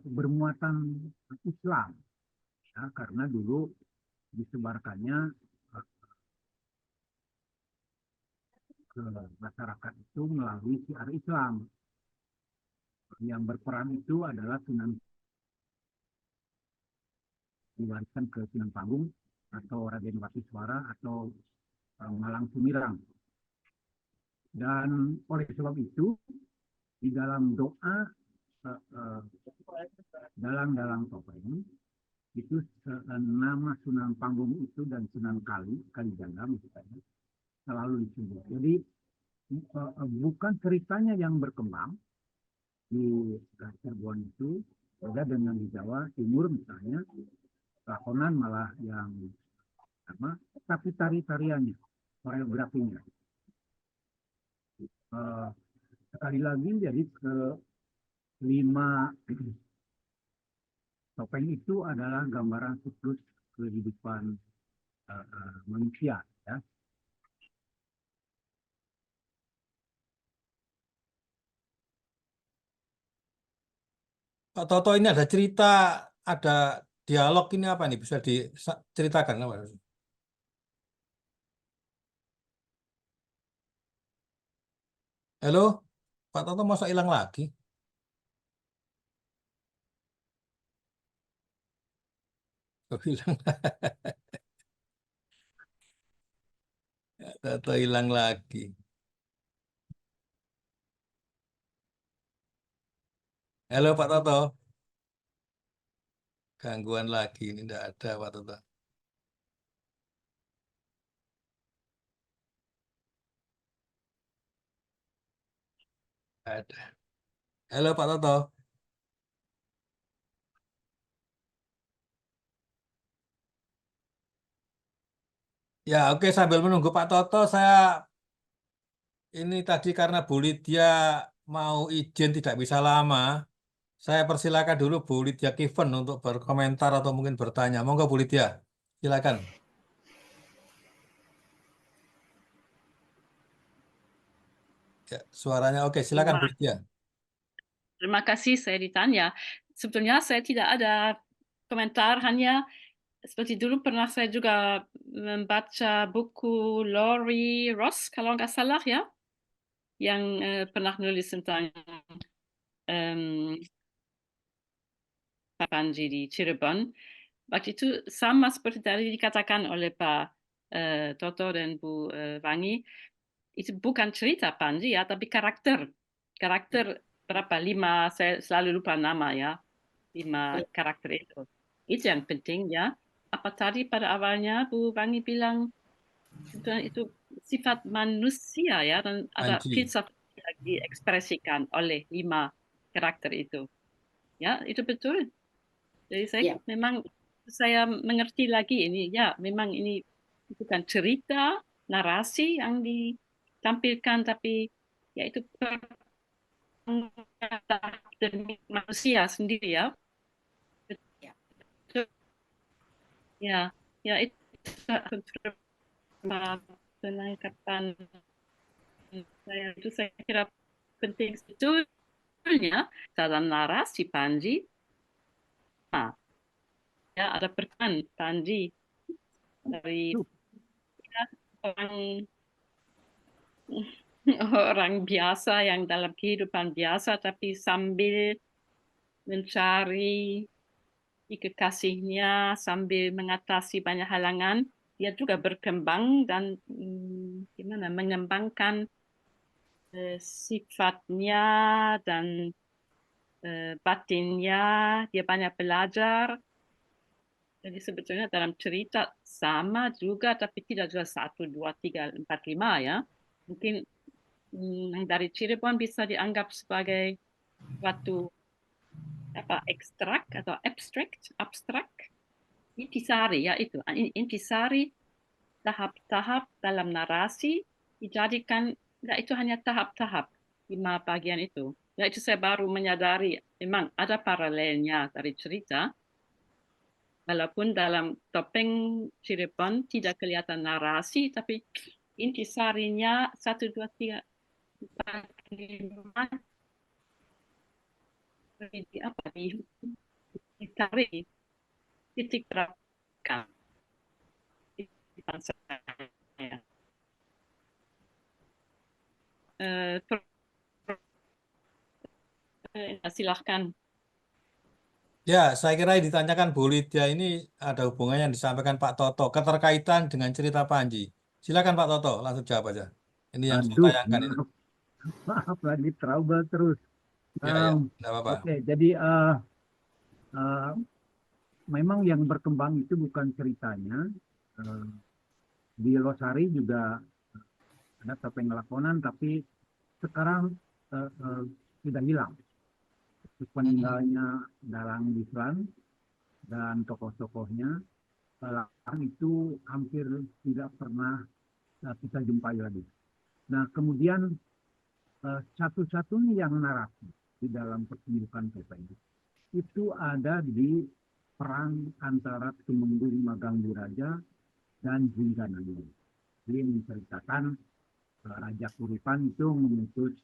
bermuatan Islam, ya, karena dulu disebarkannya ke masyarakat itu melalui syiar Islam. Yang berperan itu adalah Sunan, diwariskan ke Sunan Panggung atau Raden Watiswara atau Malang Sumirang. Dan oleh sebab itu di dalam doa dalang topeng itu nama Sunan Panggung itu dan Sunan Kalijaga misalnya selalu disebut. Jadi bukan ceritanya yang berkembang di Cirebon itu, beda dengan di Jawa Timur misalnya, lakonan malah yang sama, tapi tariannya, koreografinya. Sekali lagi, jadi kelima topeng itu adalah gambaran siklus kehidupan manusia. Ya. Pak Toto, ini ada cerita, ada dialog ini apa nih? Bisa diceritakan apa? Halo, Pak Toto masa hilang lagi? Hilang. Toto hilang lagi. Halo Pak Toto. Gangguan lagi, ini tidak ada Pak Toto. Ada. Halo Pak Toto. Ya oke, sambil menunggu Pak Toto, saya ini tadi karena Bu Lydia mau izin tidak bisa lama, saya persilakan dulu Bu Lydia Kiven untuk berkomentar atau mungkin bertanya. Monggo Bu Lydia, silakan. Ya, suaranya oke, silakan Bu Lydia. Terima kasih saya ditanya. Sebetulnya saya tidak ada komentar, hanya seperti dulu pernah saya juga membaca buku Laurie Ross kalau nggak salah ya, yang pernah nulis tentang Panji di Cirebon. Waktu itu sama seperti tadi dikatakan oleh Pak Toto dan Bu Wangi, itu bukan cerita Panji ya, tapi karakter berapa 5, saya selalu lupa nama ya, 5 karakter itu yang penting ya. Apa tadi pada awalnya Bu Wangi bilang itu sifat manusia ya, dan ada Panji. filsafat yang diekspresikan oleh 5 karakter itu ya, itu betul. Jadi saya mengerti lagi ini ya, memang ini bukan cerita narasi yang ditampilkan, tapi ya itu demi manusia sendiri ya. Ya, ya itu penangkapan saya itu saya kira penting sebetulnya dalam narasi Panji. Ya, ada peran Panji dari orang biasa yang dalam kehidupan biasa, tapi sambil mencari kekasihnya, sambil mengatasi banyak halangan, dia juga berkembang dan mengembangkan sifatnya dan batinnya. Dia banyak belajar. Jadi sebetulnya dalam cerita sama juga, tapi tidak juga 1, 2, 3, 4, 5 ya. Mungkin yang dari Cirebon bisa dianggap sebagai suatu ekstrak atau abstrak. Intisari ya, itu intisari tahap-tahap dalam narasi dijadikan, ya itu hanya tahap-tahap 5 bagian itu. Ya itu saya baru menyadari memang ada paralelnya dari cerita. Walaupun dalam topeng Cirebon tidak kelihatan narasi, tapi intisarinya 1, 2, 3, 4, 5 ditarik titik terakan. Silahkan. Ya, saya kira yang ditanyakan Bu Lydia ini ada hubungannya yang disampaikan Pak Toto, keterkaitan dengan cerita Panji. Silakan Pak Toto, langsung jawab aja. Ini yang saya Aduh, tayangkan ini. maaf lagi trouble terus. Ya, enggak apa-apa. Oke, jadi memang yang berkembang itu bukan ceritanya. Di Losari juga ada topeng lakonan, tapi sekarang sudah hilang. Peninggalnya Dalang Bislan dan tokoh-tokohnya, itu hampir tidak pernah kita jumpai lagi. Nah, kemudian satu-satunya yang narasi di dalam pertunjukan topeng itu ada di perang antara Tumenggung Magang Diraja dan Jinggananong. Jadi menceritakan Raja Kuripan itu mengutus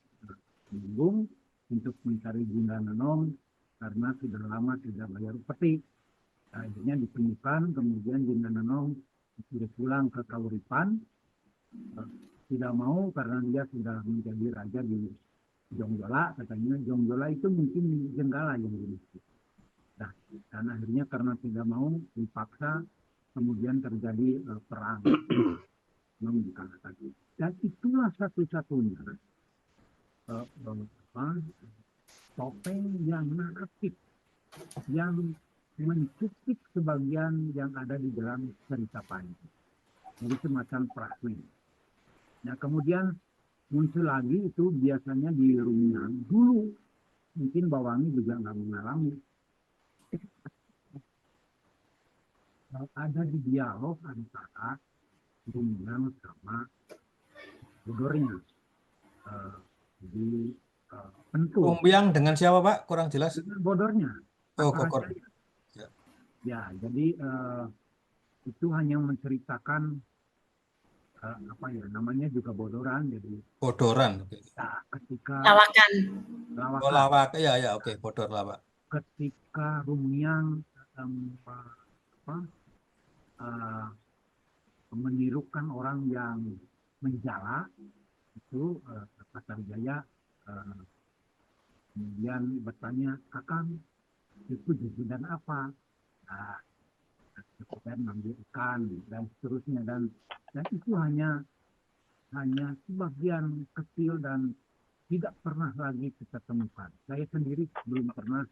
Tumenggung untuk mencari Jinggananong karena sudah lama tidak bayar upeti. Akhirnya ditemukan, kemudian Jinggananong sudah pulang ke Kauripan, tidak mau karena dia sudah menjadi raja di Jongjola, katanya Jongjola itu mungkin Jenggala yang dimiliki. Nah, dan akhirnya karena tidak mau dipaksa, kemudian terjadi perang. Dan itulah satu-satunya topeng yang naratif, yang mencuplik sebagian yang ada di dalam cerita Panji. Jadi semacam fragmen. Nah, kemudian muncul lagi itu biasanya di Rumiang. Dulu mungkin Bawangi juga nggak mengalami. Ada di dialog antara Rumiang sama Bodornya. Di Pentul. Rumiang dengan siapa Pak? Kurang jelas. Dengan Bodornya. Oh, Kokor. Ya, jadi itu hanya menceritakan namanya juga bodoran, jadi Bodoran. ya, ketika Lawakan. Oh, lawak. Ya, oke, bodor lawak. Ketika Rumiang menirukan orang yang menjala itu Pasar Jaya kemudian bertanya, Kakang itu jajanan apa? Nah, kemudian mengambil ikan dan seterusnya dan itu hanya sebagian kecil dan tidak pernah lagi kita temukan. Saya sendiri belum pernah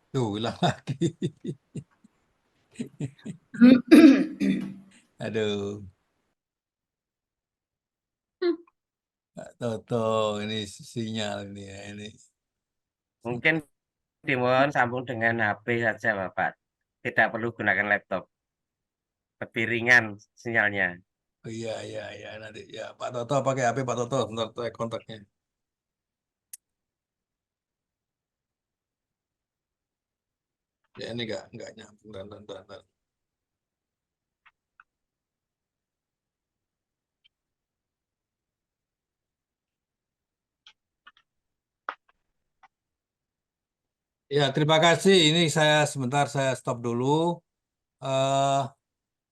Tuh, ulang lagi. Aduh, Pak Toto, ini sinyal ini ya, ini. Mungkin dimohon sambung dengan HP saja, Bapak. Tidak perlu gunakan laptop. Lebih ringan sinyalnya. Oh, iya, nanti ya Pak Toto pakai HP Pak Toto, bentar kontaknya. Ya ini nggak nyambung, bentar. Ya, terima kasih. Ini sebentar saya stop dulu. Eh,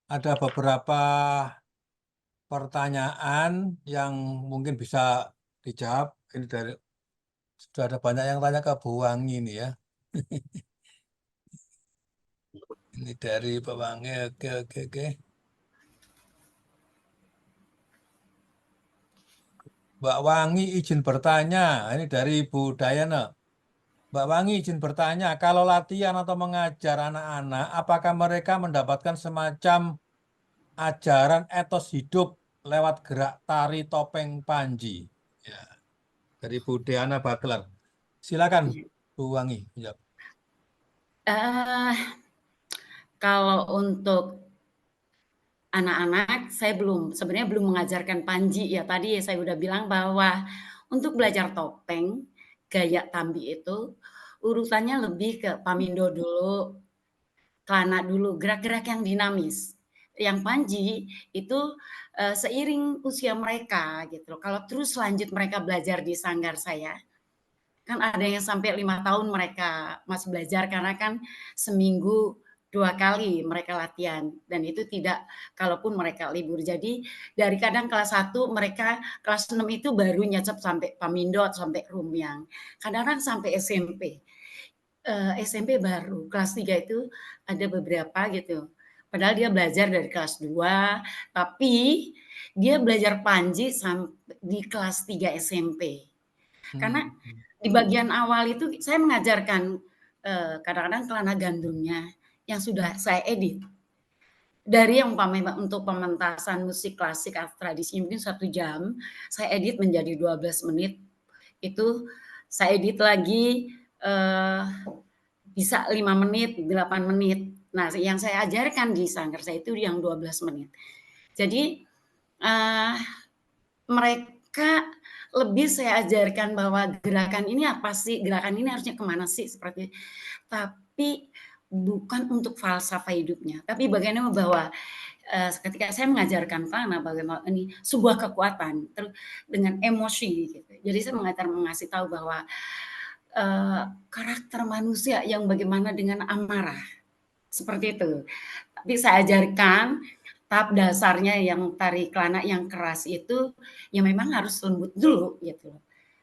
ada beberapa pertanyaan yang mungkin bisa dijawab. Ini sudah ada banyak yang tanya ke Bu Wangi ini ya. Ini dari Pak Wangi. Oke. Mbak Wangi izin bertanya. Ini dari Bu Dayana. Mbak Wangi izin bertanya, kalau latihan atau mengajar anak-anak, apakah mereka mendapatkan semacam ajaran etos hidup lewat gerak tari topeng Panji? Ya, dari Bu Diana Bagler. Silakan, Bu Wangi. Ya. Kalau untuk anak-anak, saya sebenarnya belum mengajarkan Panji ya. Tadi saya udah bilang bahwa untuk belajar topeng, gaya tambi itu urutannya lebih ke Pamindo dulu, Kelana dulu, gerak-gerak yang dinamis. Yang Panji itu seiring usia mereka gitu loh. Kalau terus lanjut mereka belajar di sanggar saya, kan ada yang sampai 5 tahun mereka masih belajar karena kan seminggu 2 kali mereka latihan dan itu tidak kalaupun mereka libur. Jadi dari kadang kelas 1 mereka kelas 6 itu baru nyecep sampai Pamindo atau sampai Rumyang. Kadang-kadang sampai SMP. SMP baru, kelas 3 itu ada beberapa gitu. Padahal dia belajar dari kelas 2, tapi dia belajar Panji di kelas 3 SMP. Karena di bagian awal itu saya mengajarkan kadang-kadang kelana gandumnya yang sudah saya edit. Dari yang untuk pementasan musik klasik atau tradisi mungkin 1 jam, saya edit menjadi 12 menit. Itu saya edit lagi bisa 5 menit, 8 menit. Nah, yang saya ajarkan di sanggar saya itu yang 12 menit. Jadi mereka lebih saya ajarkan bahwa gerakan ini apa sih, gerakan ini harusnya kemana sih, seperti tapi bukan untuk falsafah hidupnya, tapi bagaimana bahwa ketika saya mengajarkan Kelana bagaimana ini sebuah kekuatan terus dengan emosi gitu. Jadi saya mengasih tahu bahwa karakter manusia yang bagaimana dengan amarah seperti itu. Tapi saya ajarkan tahap dasarnya yang tari Kelana yang keras itu ya memang harus lembut dulu gitu.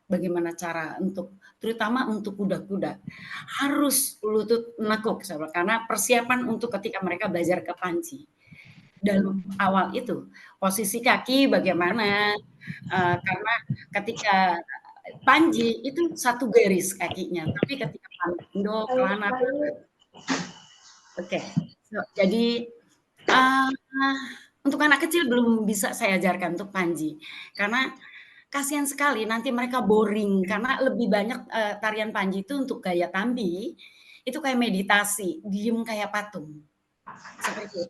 Bagaimana cara untuk terutama untuk kuda-kuda harus lutut nekuk karena persiapan untuk ketika mereka belajar ke Panji. Dalam awal itu posisi kaki bagaimana karena ketika Panji itu 1 garis kakinya, tapi ketika Pamindo, Kelana oke. Jadi untuk anak kecil belum bisa saya ajarkan untuk Panji karena kasihan sekali nanti mereka boring karena lebih banyak tarian Panji itu untuk gaya tambi itu kayak meditasi, diem kayak patung. Seperti itu.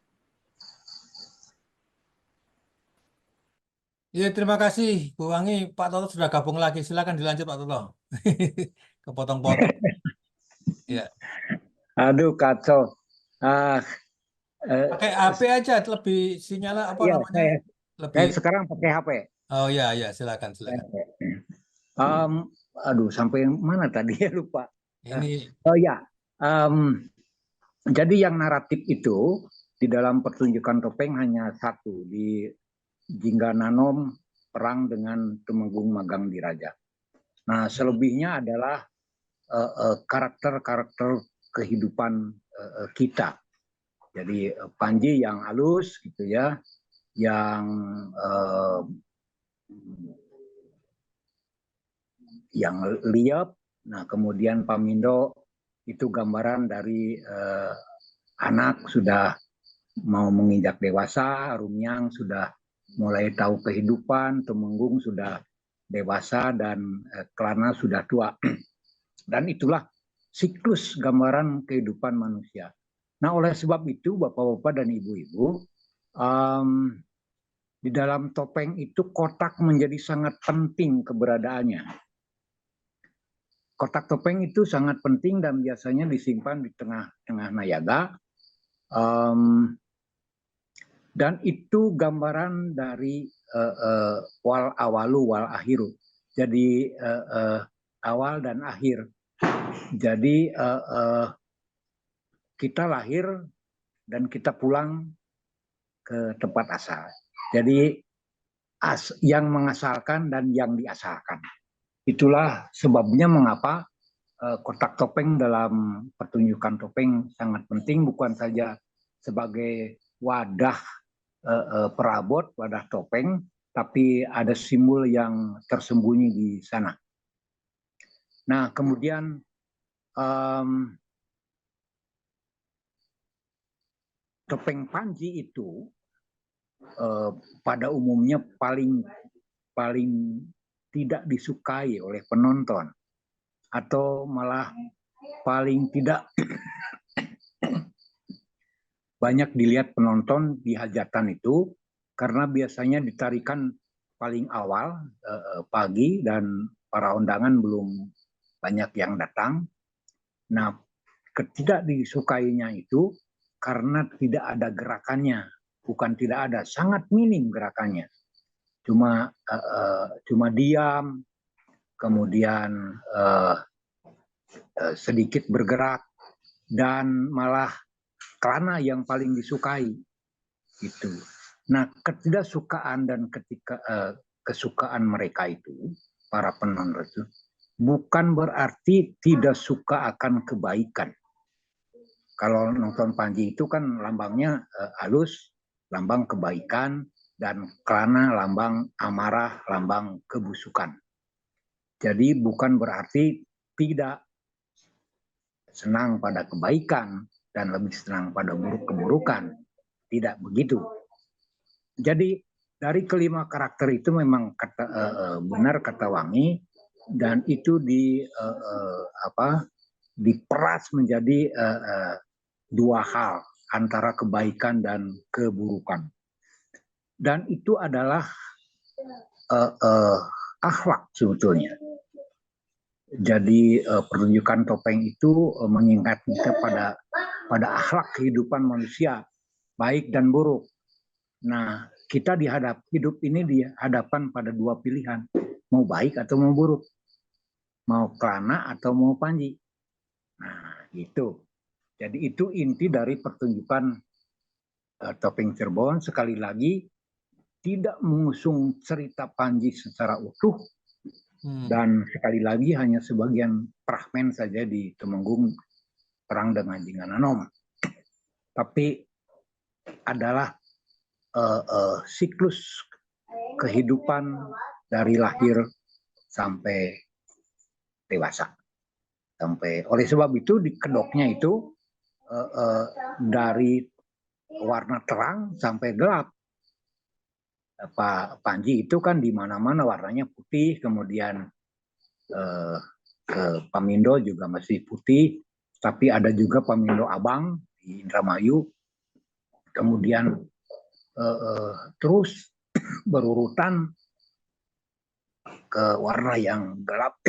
Ya, terima kasih Bu Wangi. Pak Toto sudah gabung lagi. Silakan dilanjut Pak Toto. Kepotong-potong. Ya. Aduh kacau. Pakai HP aja lebih sinyalnya apa Iya, namanya? saya sekarang pakai HP. Oh ya, silakan. aduh sampai mana tadi ya lupa. Ini Oh ya, jadi yang naratif itu di dalam pertunjukan topeng hanya satu, di Jinggananom perang dengan Tumenggung Magang Diraja. Nah, selebihnya adalah karakter-karakter kehidupan kita. Jadi Panji yang halus gitu ya, yang liap. Nah, kemudian Pamindo itu gambaran dari anak sudah mau menginjak dewasa, Rumyang sudah mulai tahu kehidupan, Tumenggung sudah dewasa, dan Klana sudah tua. Dan itulah siklus gambaran kehidupan manusia. Nah, oleh sebab itu, Bapak-bapak dan Ibu-ibu, di dalam topeng itu kotak menjadi sangat penting keberadaannya. Kotak topeng itu sangat penting dan biasanya disimpan di tengah-tengah nayaga. Dan itu gambaran dari wal awalu wal akhiru. Jadi awal dan akhir. Jadi kita lahir dan kita pulang ke tempat asal. Jadi yang mengasalkan dan yang diasalkan. Itulah sebabnya mengapa kotak topeng dalam pertunjukan topeng sangat penting, bukan saja sebagai wadah perabot, wadah topeng, tapi ada simbol yang tersembunyi di sana. Nah, kemudian topeng Panji itu pada umumnya paling tidak disukai oleh penonton, atau malah paling tidak banyak dilihat penonton di hajatan itu, karena biasanya ditarikan paling awal pagi dan para undangan belum banyak yang datang. Nah, ketidak disukainya itu karena tidak ada gerakannya, bukan tidak ada, sangat minim gerakannya. Cuma diam, kemudian sedikit bergerak, dan malah Klana yang paling disukai gitu. Nah, ketidaksukaan dan kesukaan mereka itu, para penonton itu, bukan berarti tidak suka akan kebaikan. Kalau nonton Panji itu kan lambangnya halus, lambang kebaikan, dan Klana lambang amarah, lambang kebusukan. Jadi bukan berarti tidak senang pada kebaikan dan lebih senang pada keburukan. Tidak begitu. Jadi dari kelima karakter itu memang benar kata Wangi, dan itu diperas menjadi dua hal, antara kebaikan dan keburukan. Dan itu adalah akhlak sebetulnya. Jadi pertunjukan topeng itu mengingat kita pada akhlak kehidupan manusia, baik dan buruk. Nah, kita hidup ini dihadapkan pada dua pilihan, mau baik atau mau buruk, mau Klana atau mau Panji. Nah, itu. Jadi itu inti dari pertunjukan topeng Cirebon. Sekali lagi, tidak mengusung cerita Panji secara utuh, dan sekali lagi hanya sebagian fragmen saja di Tumenggung perang dengan Jinggananom. Tapi adalah siklus kehidupan dari lahir sampai dewasa. Oleh sebab itu di kedoknya itu dari warna terang sampai gelap. Pak Panji itu kan di mana-mana warnanya putih, kemudian ke Pamindo juga masih putih, tapi ada juga Pamindo Abang di Indramayu, kemudian terus berurutan ke warna yang gelap,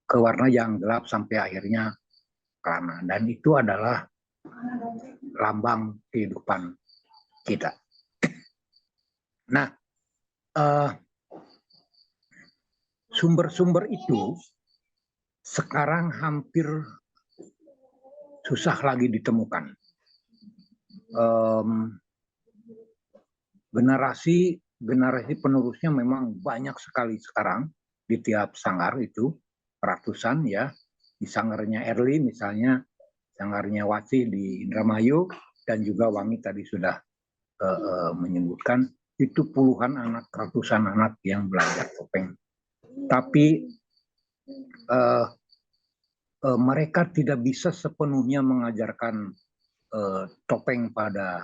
ke warna yang gelap sampai akhirnya Klana, dan itu adalah lambang kehidupan kita. Nah, sumber-sumber itu sekarang hampir susah lagi ditemukan. Generasi penerusnya memang banyak sekali sekarang di tiap sanggar itu, ratusan ya. Di sanggarnya Erli misalnya, sanggarnya Wati di Indramayu, dan juga Wangi tadi sudah menyebutkan, itu puluhan anak, ratusan anak yang belajar topeng. Tapi mereka tidak bisa sepenuhnya mengajarkan topeng pada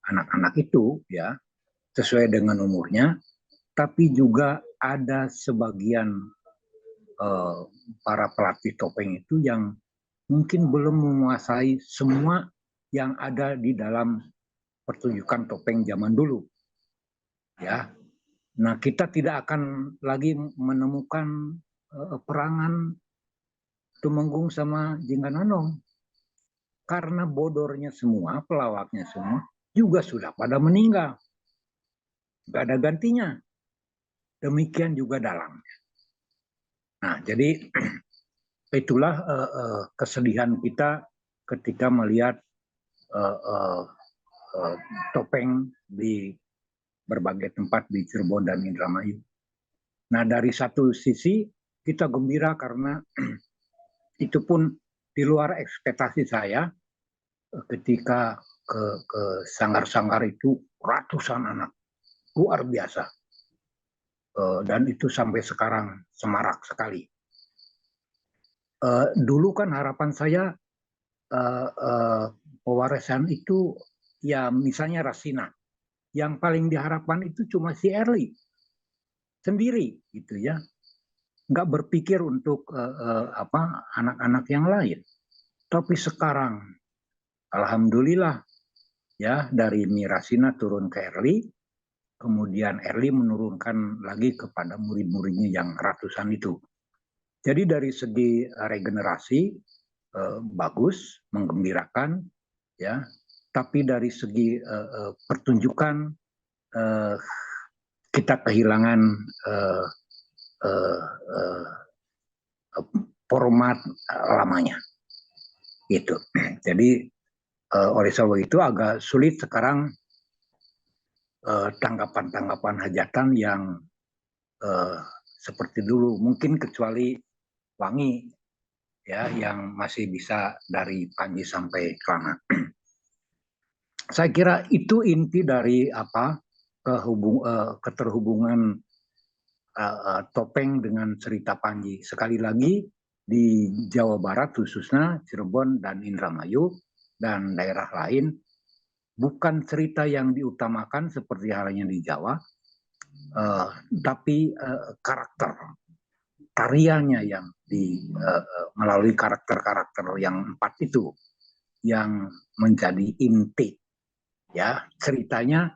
anak-anak itu ya sesuai dengan umurnya, tapi juga ada sebagian para pelatih topeng itu yang mungkin belum menguasai semua yang ada di dalam pertunjukan topeng zaman dulu ya. Nah, kita tidak akan lagi menemukan perangan Tumenggung sama Jinggananong karena bodornya semua, pelawaknya semua juga sudah pada meninggal. Gak ada gantinya. Demikian juga dalangnya. Nah, jadi itulah kesedihan kita ketika melihat topeng di berbagai tempat di Cirebon dan Indramayu. Nah, dari satu sisi kita gembira karena itu pun di luar ekspektasi saya ketika ke sanggar-sanggar itu ratusan anak, luar biasa. Dan itu sampai sekarang semarak sekali. Dulu kan harapan saya pewarisan itu ya misalnya Rasina, yang paling diharapkan itu cuma si Erli sendiri gitu ya, nggak berpikir untuk anak-anak yang lain. Tapi sekarang alhamdulillah ya, dari Mirasina turun ke Erli, kemudian Erli menurunkan lagi kepada murid-muridnya yang ratusan itu. Jadi dari segi regenerasi bagus, menggembirakan ya, tapi dari segi pertunjukan kita kehilangan format lamanya gitu. Jadi oleh sebab itu agak sulit sekarang tanggapan-tanggapan hajatan yang seperti dulu, mungkin kecuali Wangi ya yang masih bisa dari Panji sampai Kelana. Saya kira itu inti dari keterhubungan topeng dengan cerita Panji. Sekali lagi di Jawa Barat khususnya Cirebon dan Indramayu dan daerah lain bukan cerita yang diutamakan seperti halnya di Jawa, tapi karakter tariannya yang melalui karakter-karakter yang 4 itu yang menjadi inti ya. Ceritanya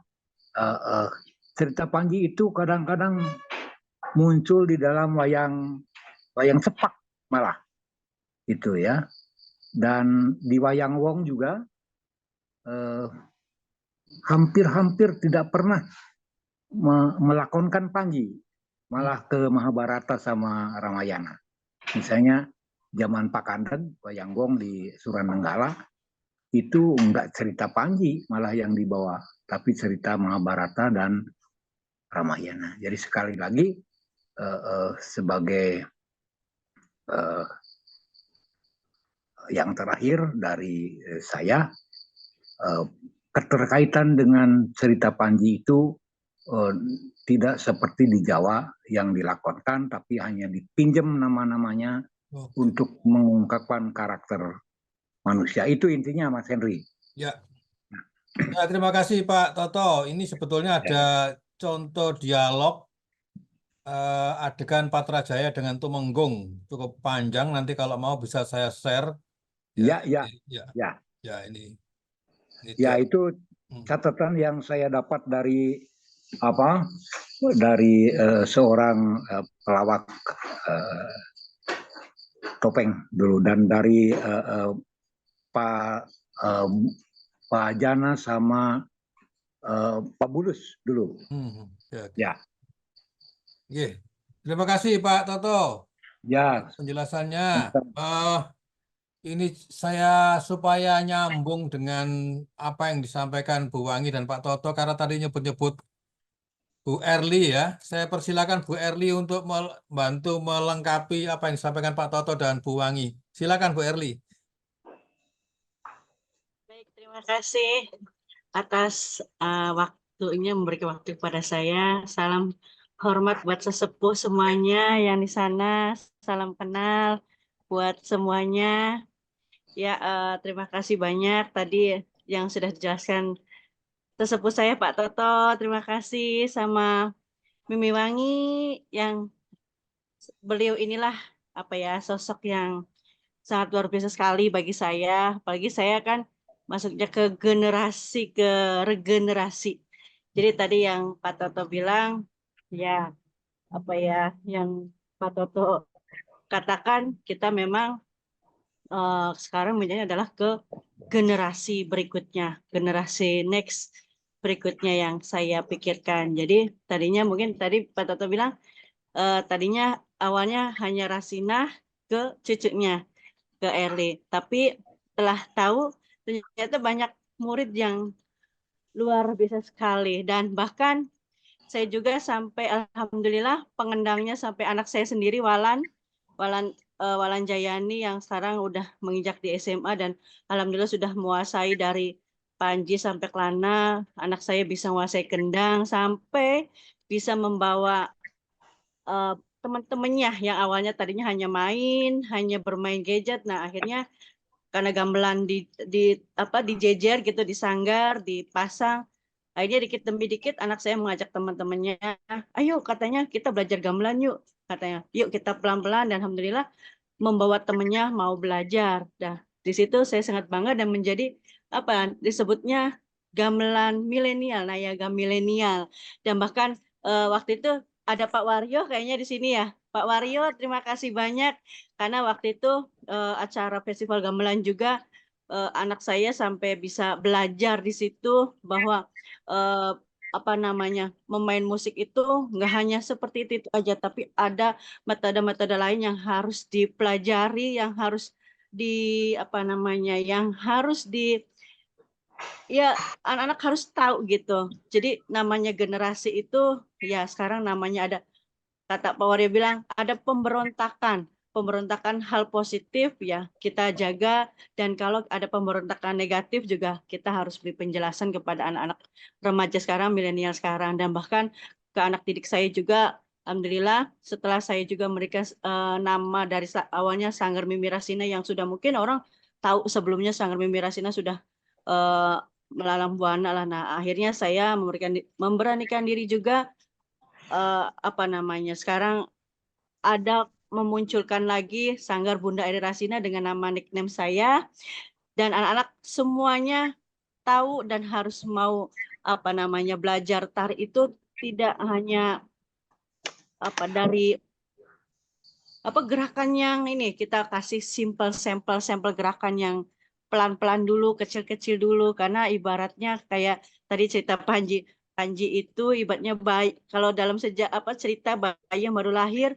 cerita Panji itu kadang-kadang muncul di dalam wayang sepak malah itu ya, dan di wayang wong juga hampir-hampir tidak pernah melakonkan Panji, malah ke Mahabharata sama Ramayana. Misalnya zaman Pak Kandeng, wayang wong di Suranenggala itu enggak cerita Panji malah yang dibawa, tapi cerita Mahabharata dan Ramayana. Jadi sekali lagi sebagai yang terakhir dari saya, keterkaitan dengan cerita Panji itu tidak seperti di Jawa yang dilakonkan, tapi hanya dipinjam nama-namanya untuk mengungkapkan karakter manusia. Itu intinya, Mas Henry. Ya. Ya, terima kasih Pak Toto. Ini sebetulnya ada contoh dialog adegan Patrajaya dengan Tumenggung, cukup panjang. Nanti kalau mau bisa saya share. Ya. Ini ya, itu catatan yang saya dapat dari seorang pelawak topeng dulu, dan dari Pak Jana sama Pak Bulus dulu. Ya. Terima kasih Pak Toto Ya, penjelasannya. Ini saya supaya nyambung dengan apa yang disampaikan Bu Wangi dan Pak Toto karena tadi nyebut-nyebut Bu Erli ya. Saya persilakan Bu Erli untuk membantu melengkapi apa yang disampaikan Pak Toto dan Bu Wangi. Silakan Bu Erli. Baik, terima kasih atas waktunya memberikan waktu kepada saya. Salam hormat buat sesepuh semuanya yang di sana. Salam kenal buat semuanya. Ya, terima kasih banyak tadi yang sudah dijelaskan sesepuh saya Pak Toto. Terima kasih sama Mimi Wangi yang beliau inilah apa ya sosok yang sangat luar biasa sekali bagi saya. Apalagi saya kan masuknya ke regenerasi. Jadi tadi yang Pak Toto bilang, ya apa ya yang Pak Toto katakan kita memang sekarang menjadi adalah ke generasi berikutnya, generasi next berikutnya yang saya pikirkan. Jadi tadinya mungkin tadi Pak Toto bilang tadinya awalnya hanya Rasinah ke cucunya ke Erli. Tapi setelah tahu ternyata banyak murid yang luar biasa sekali dan bahkan saya juga sampai alhamdulillah pengendangnya sampai anak saya sendiri Walan Jayani yang sekarang udah menginjak di SMA dan alhamdulillah sudah menguasai dari Panji sampai Kelana. Anak saya bisa menguasai kendang sampai bisa membawa teman-temannya yang awalnya tadinya hanya bermain gadget. Nah, akhirnya karena gamelan dijejer gitu, disanggar, dipasang. Akhirnya dikit demi dikit anak saya mengajak teman-temannya, ayo katanya kita belajar gamelan yuk. Katanya, yuk kita pelan-pelan dan alhamdulillah membawa temannya mau belajar. Nah, di situ saya sangat bangga dan menjadi apa disebutnya gamelan milenial, Nayaga milenial. Dan bahkan waktu itu ada Pak Waryo kayaknya di sini ya. Pak Waryo, terima kasih banyak karena waktu itu acara festival gamelan juga anak saya sampai bisa belajar di situ bahwa apa namanya memain musik itu nggak hanya seperti itu aja, tapi ada metode-metode lain yang harus dipelajari, yang harus di apa namanya, yang harus di ya anak-anak harus tahu gitu. Jadi namanya generasi itu ya sekarang namanya ada kata Pak Waryo bilang ada pemberontakan hal positif ya kita jaga dan kalau ada pemberontakan negatif juga kita harus beri penjelasan kepada anak-anak remaja sekarang, milenial sekarang dan bahkan ke anak didik saya juga alhamdulillah setelah saya juga memberikan nama dari awalnya Sanggar Mimi Rasina yang sudah mungkin orang tahu sebelumnya Sanggar Mimi Rasina sudah melalang buana lah. Nah, akhirnya saya memberanikan diri juga apa namanya sekarang ada memunculkan lagi Sanggar Bunda Eri Rasina dengan nama nickname saya dan anak-anak semuanya tahu dan harus mau apa namanya belajar tari itu tidak hanya apa dari apa gerakan yang ini kita kasih sampel gerakan yang pelan-pelan dulu, kecil-kecil dulu karena ibaratnya kayak tadi cerita Panji itu ibaratnya bayi kalau dalam cerita bayi yang baru lahir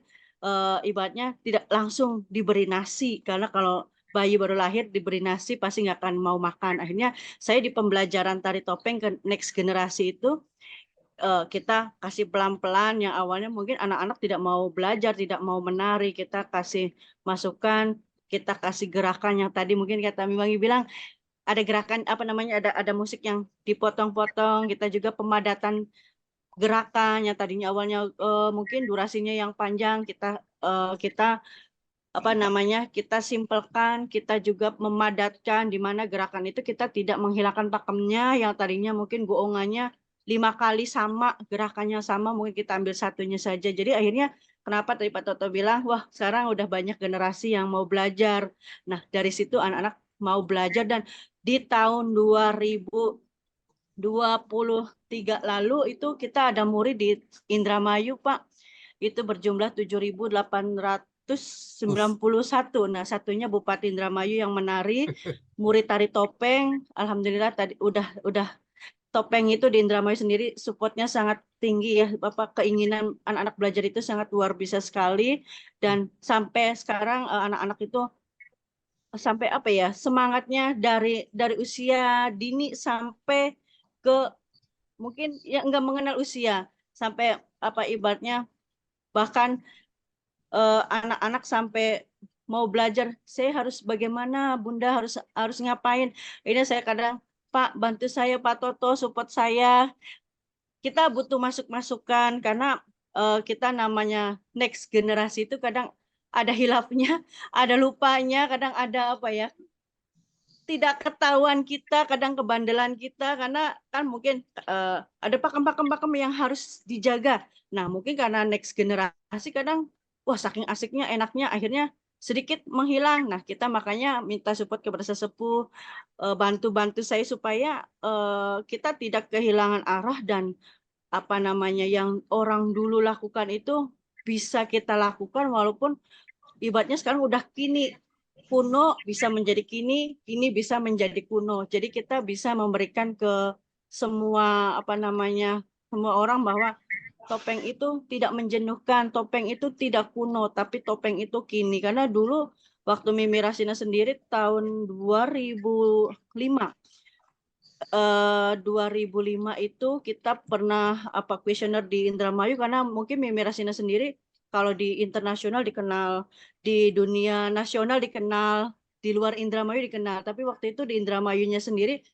ibaratnya tidak langsung diberi nasi karena kalau bayi baru lahir diberi nasi pasti nggak akan mau makan. Akhirnya saya di pembelajaran tari topeng ke next generasi itu kita kasih pelan-pelan yang awalnya mungkin anak-anak tidak mau belajar, tidak mau menari, kita kasih masukan, kita kasih gerakan yang tadi mungkin kata Miwangi bilang ada gerakan apa namanya ada musik yang dipotong-potong, kita juga pemadatan gerakan yang tadinya awalnya mungkin durasinya yang panjang kita apa namanya kita simpelkan, kita juga memadatkan di mana gerakan itu kita tidak menghilangkan pakemnya yang tadinya mungkin goongannya 5 kali sama, gerakannya sama, mungkin kita ambil satunya saja. Jadi akhirnya kenapa tadi Pak Toto bilang, wah sekarang udah banyak generasi yang mau belajar. Nah dari situ anak-anak mau belajar dan di tahun 2023 lalu itu kita ada murid di Indramayu Pak, itu berjumlah 7.891. Nah, satunya Bupati Indramayu yang menari, murid tari topeng, alhamdulillah tadi udah topeng itu di Indramayu sendiri supportnya sangat tinggi ya, Bapak, keinginan anak-anak belajar itu sangat luar biasa sekali, dan sampai sekarang anak-anak itu sampai apa ya, semangatnya dari usia dini sampai ke mungkin ya nggak mengenal usia, sampai apa ibaratnya bahkan anak-anak sampai mau belajar, saya harus bagaimana Bunda, harus ngapain. Ini saya kadang, Pak bantu saya, Pak Toto support saya. Kita butuh masukan karena kita namanya next generasi itu kadang ada hilafnya, ada lupanya, kadang ada apa ya, tidak ketahuan kita, kadang kebandelan kita, karena kan mungkin ada pakem-pakem yang harus dijaga. Nah mungkin karena next generasi kadang wah saking asiknya, enaknya, akhirnya sedikit menghilang. Nah kita makanya minta support kepada sesepuh, bantu-bantu saya supaya kita tidak kehilangan arah, dan apa namanya yang orang dulu lakukan itu bisa kita lakukan, walaupun ibaratnya sekarang udah kini kuno bisa menjadi kini, kini bisa menjadi kuno. Jadi kita bisa memberikan ke semua apa namanya, semua orang bahwa topeng itu tidak menjenuhkan, topeng itu tidak kuno, tapi topeng itu kini. Karena dulu waktu Mimi Rasina sendiri tahun 2005 itu kita pernah apa kuesioner di Indramayu, karena mungkin Mimi Rasina sendiri kalau di internasional dikenal, di dunia nasional dikenal, di luar Indramayu dikenal, tapi waktu itu di Indramayunya sendiri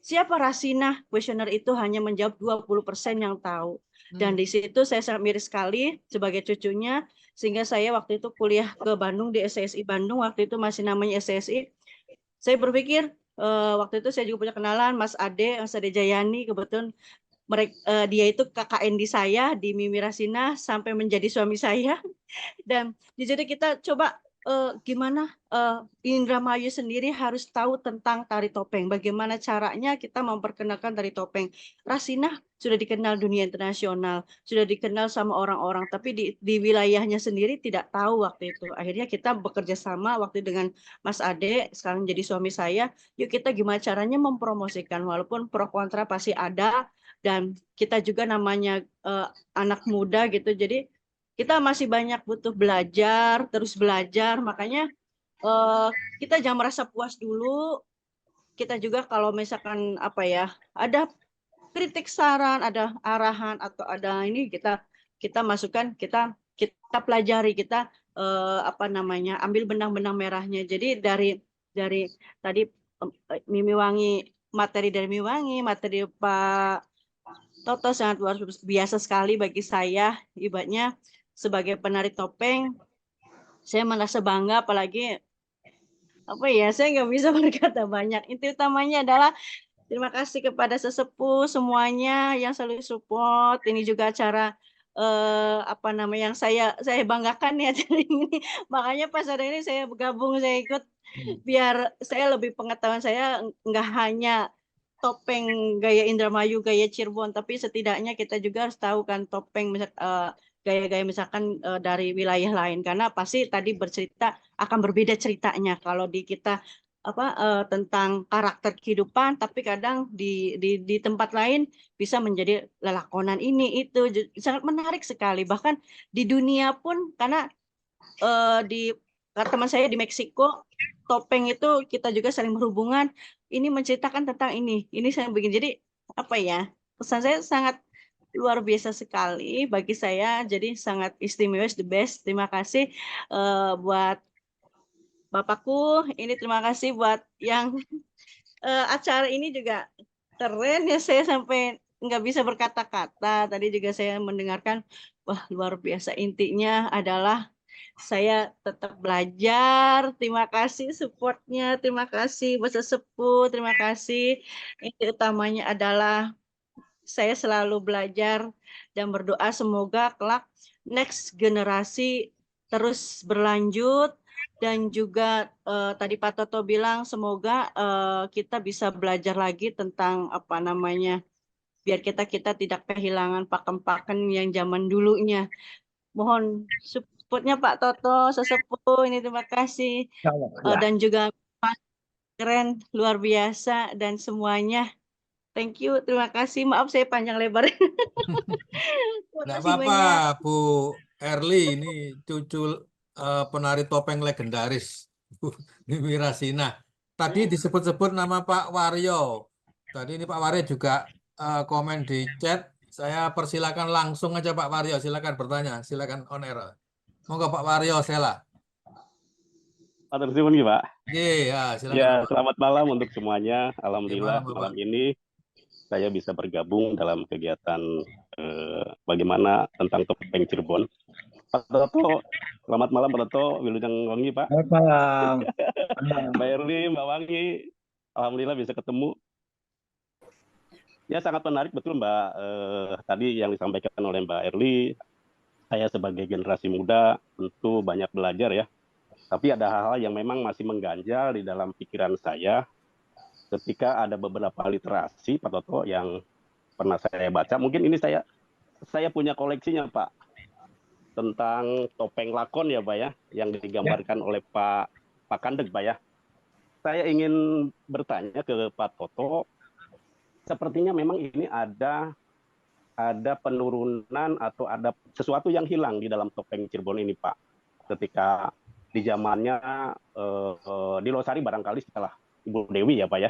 siapa Rasina kuesioner itu hanya menjawab 20% yang tahu. Dan di situ saya sangat miris sekali sebagai cucunya, sehingga saya waktu itu kuliah ke Bandung di SSI Bandung, waktu itu masih namanya SSI. Saya berpikir waktu itu saya juga punya kenalan Mas Ade Jayani, kebetulan dia itu KKN di saya di Mimi Rasina sampai menjadi suami saya. Dan jadi kita coba gimana Indramayu sendiri harus tahu tentang tari topeng, bagaimana caranya kita memperkenalkan tari topeng. Rasina sudah dikenal dunia internasional, sudah dikenal sama orang-orang, tapi di wilayahnya sendiri tidak tahu waktu itu. Akhirnya kita bekerja sama waktu dengan Mas Ade, sekarang jadi suami saya, yuk kita gimana caranya mempromosikan, walaupun pro kontra pasti ada, dan kita juga namanya anak muda gitu, jadi kita masih banyak butuh belajar, terus belajar. Makanya kita jangan merasa puas dulu. Kita juga kalau misalkan apa ya, ada kritik saran, ada arahan atau ada ini, kita masukkan, kita pelajari, kita apa namanya, ambil benang-benang merahnya. Jadi dari tadi Mimi Wangi, materi dari Mimi Wangi, materi Pak Toto sangat luar biasa sekali bagi saya. Ibaratnya sebagai penari topeng, saya merasa bangga, apalagi apa ya, saya nggak bisa berkata banyak. Inti utamanya adalah terima kasih kepada sesepuh semuanya yang selalu support. Ini juga acara apa namanya yang saya banggakan ya acara ini. Makanya pas ada ini saya bergabung, saya ikut biar saya lebih pengetahuan saya nggak hanya topeng gaya Indramayu, gaya Cirebon, tapi setidaknya kita juga harus tahu kan topeng gaya-gaya misalkan dari wilayah lain, karena pasti tadi bercerita akan berbeda ceritanya kalau di kita tentang karakter kehidupan, tapi kadang di tempat lain bisa menjadi lelakonan ini itu sangat menarik sekali. Bahkan di dunia pun, karena di teman saya di Meksiko, topeng itu kita juga saling berhubungan. Ini menceritakan tentang ini saya bikin. Jadi apa ya, pesan saya sangat luar biasa sekali bagi saya. Jadi sangat istimewa, the best. Terima kasih buat Bapakku. Ini terima kasih buat yang acara ini juga keren ya. Saya sampai nggak bisa berkata-kata. Tadi juga saya mendengarkan, wah luar biasa. Intinya adalah saya tetap belajar. Terima kasih supportnya, terima kasih Bapak Sepuh, terima kasih. Inti utamanya adalah saya selalu belajar dan berdoa semoga kelak next generasi terus berlanjut, dan juga tadi Pak Toto bilang semoga kita bisa belajar lagi tentang apa namanya, biar kita tidak kehilangan pakem-pakem yang zaman dulunya. Mohon supportnya Pak Toto sesepuh ini, terima kasih. Dan juga keren luar biasa, dan semuanya Thank you, terima kasih. Maaf saya panjang lebar. Terima Nggak kasih apa-apa, banyak. Bu Erli, ini cucu penari topeng legendaris, Bu Wirasina. Tadi disebut-sebut nama Pak Waryo. Tadi ini Pak Waryo juga komen di chat. Saya persilakan langsung aja Pak Waryo, silakan bertanya, silakan on air. Monggo Pak Waryo, Sela. Matur suwun nggih, Pak. Ya, silakan Ya, Pak. selamat malam untuk semuanya. Ya, Alhamdulillah malam, Bapak. malam ini saya bisa bergabung dalam kegiatan bagaimana tentang topeng Cirebon. Pak Toto, selamat malam Pak Toto, Wilujeng Wangi Pak. Selamat malam. Mbak Erli, Mbak Wangi, alhamdulillah bisa ketemu. Ya sangat menarik betul Mbak, tadi yang disampaikan oleh Mbak Erli. Saya sebagai generasi muda tentu banyak belajar ya. Tapi ada hal-hal yang memang masih mengganjal di dalam pikiran saya ketika ada beberapa literasi Pak Toto yang pernah saya baca. Mungkin ini saya punya koleksinya Pak, tentang topeng lakon ya Pak ya, yang digambarkan oleh Pak Kandeg Pak ya. Saya ingin bertanya ke Pak Toto, sepertinya memang ini ada penurunan atau ada sesuatu yang hilang di dalam topeng Cirebon ini Pak, ketika di zamannya di Losari barangkali setelah Ibu Dewi ya Pak ya,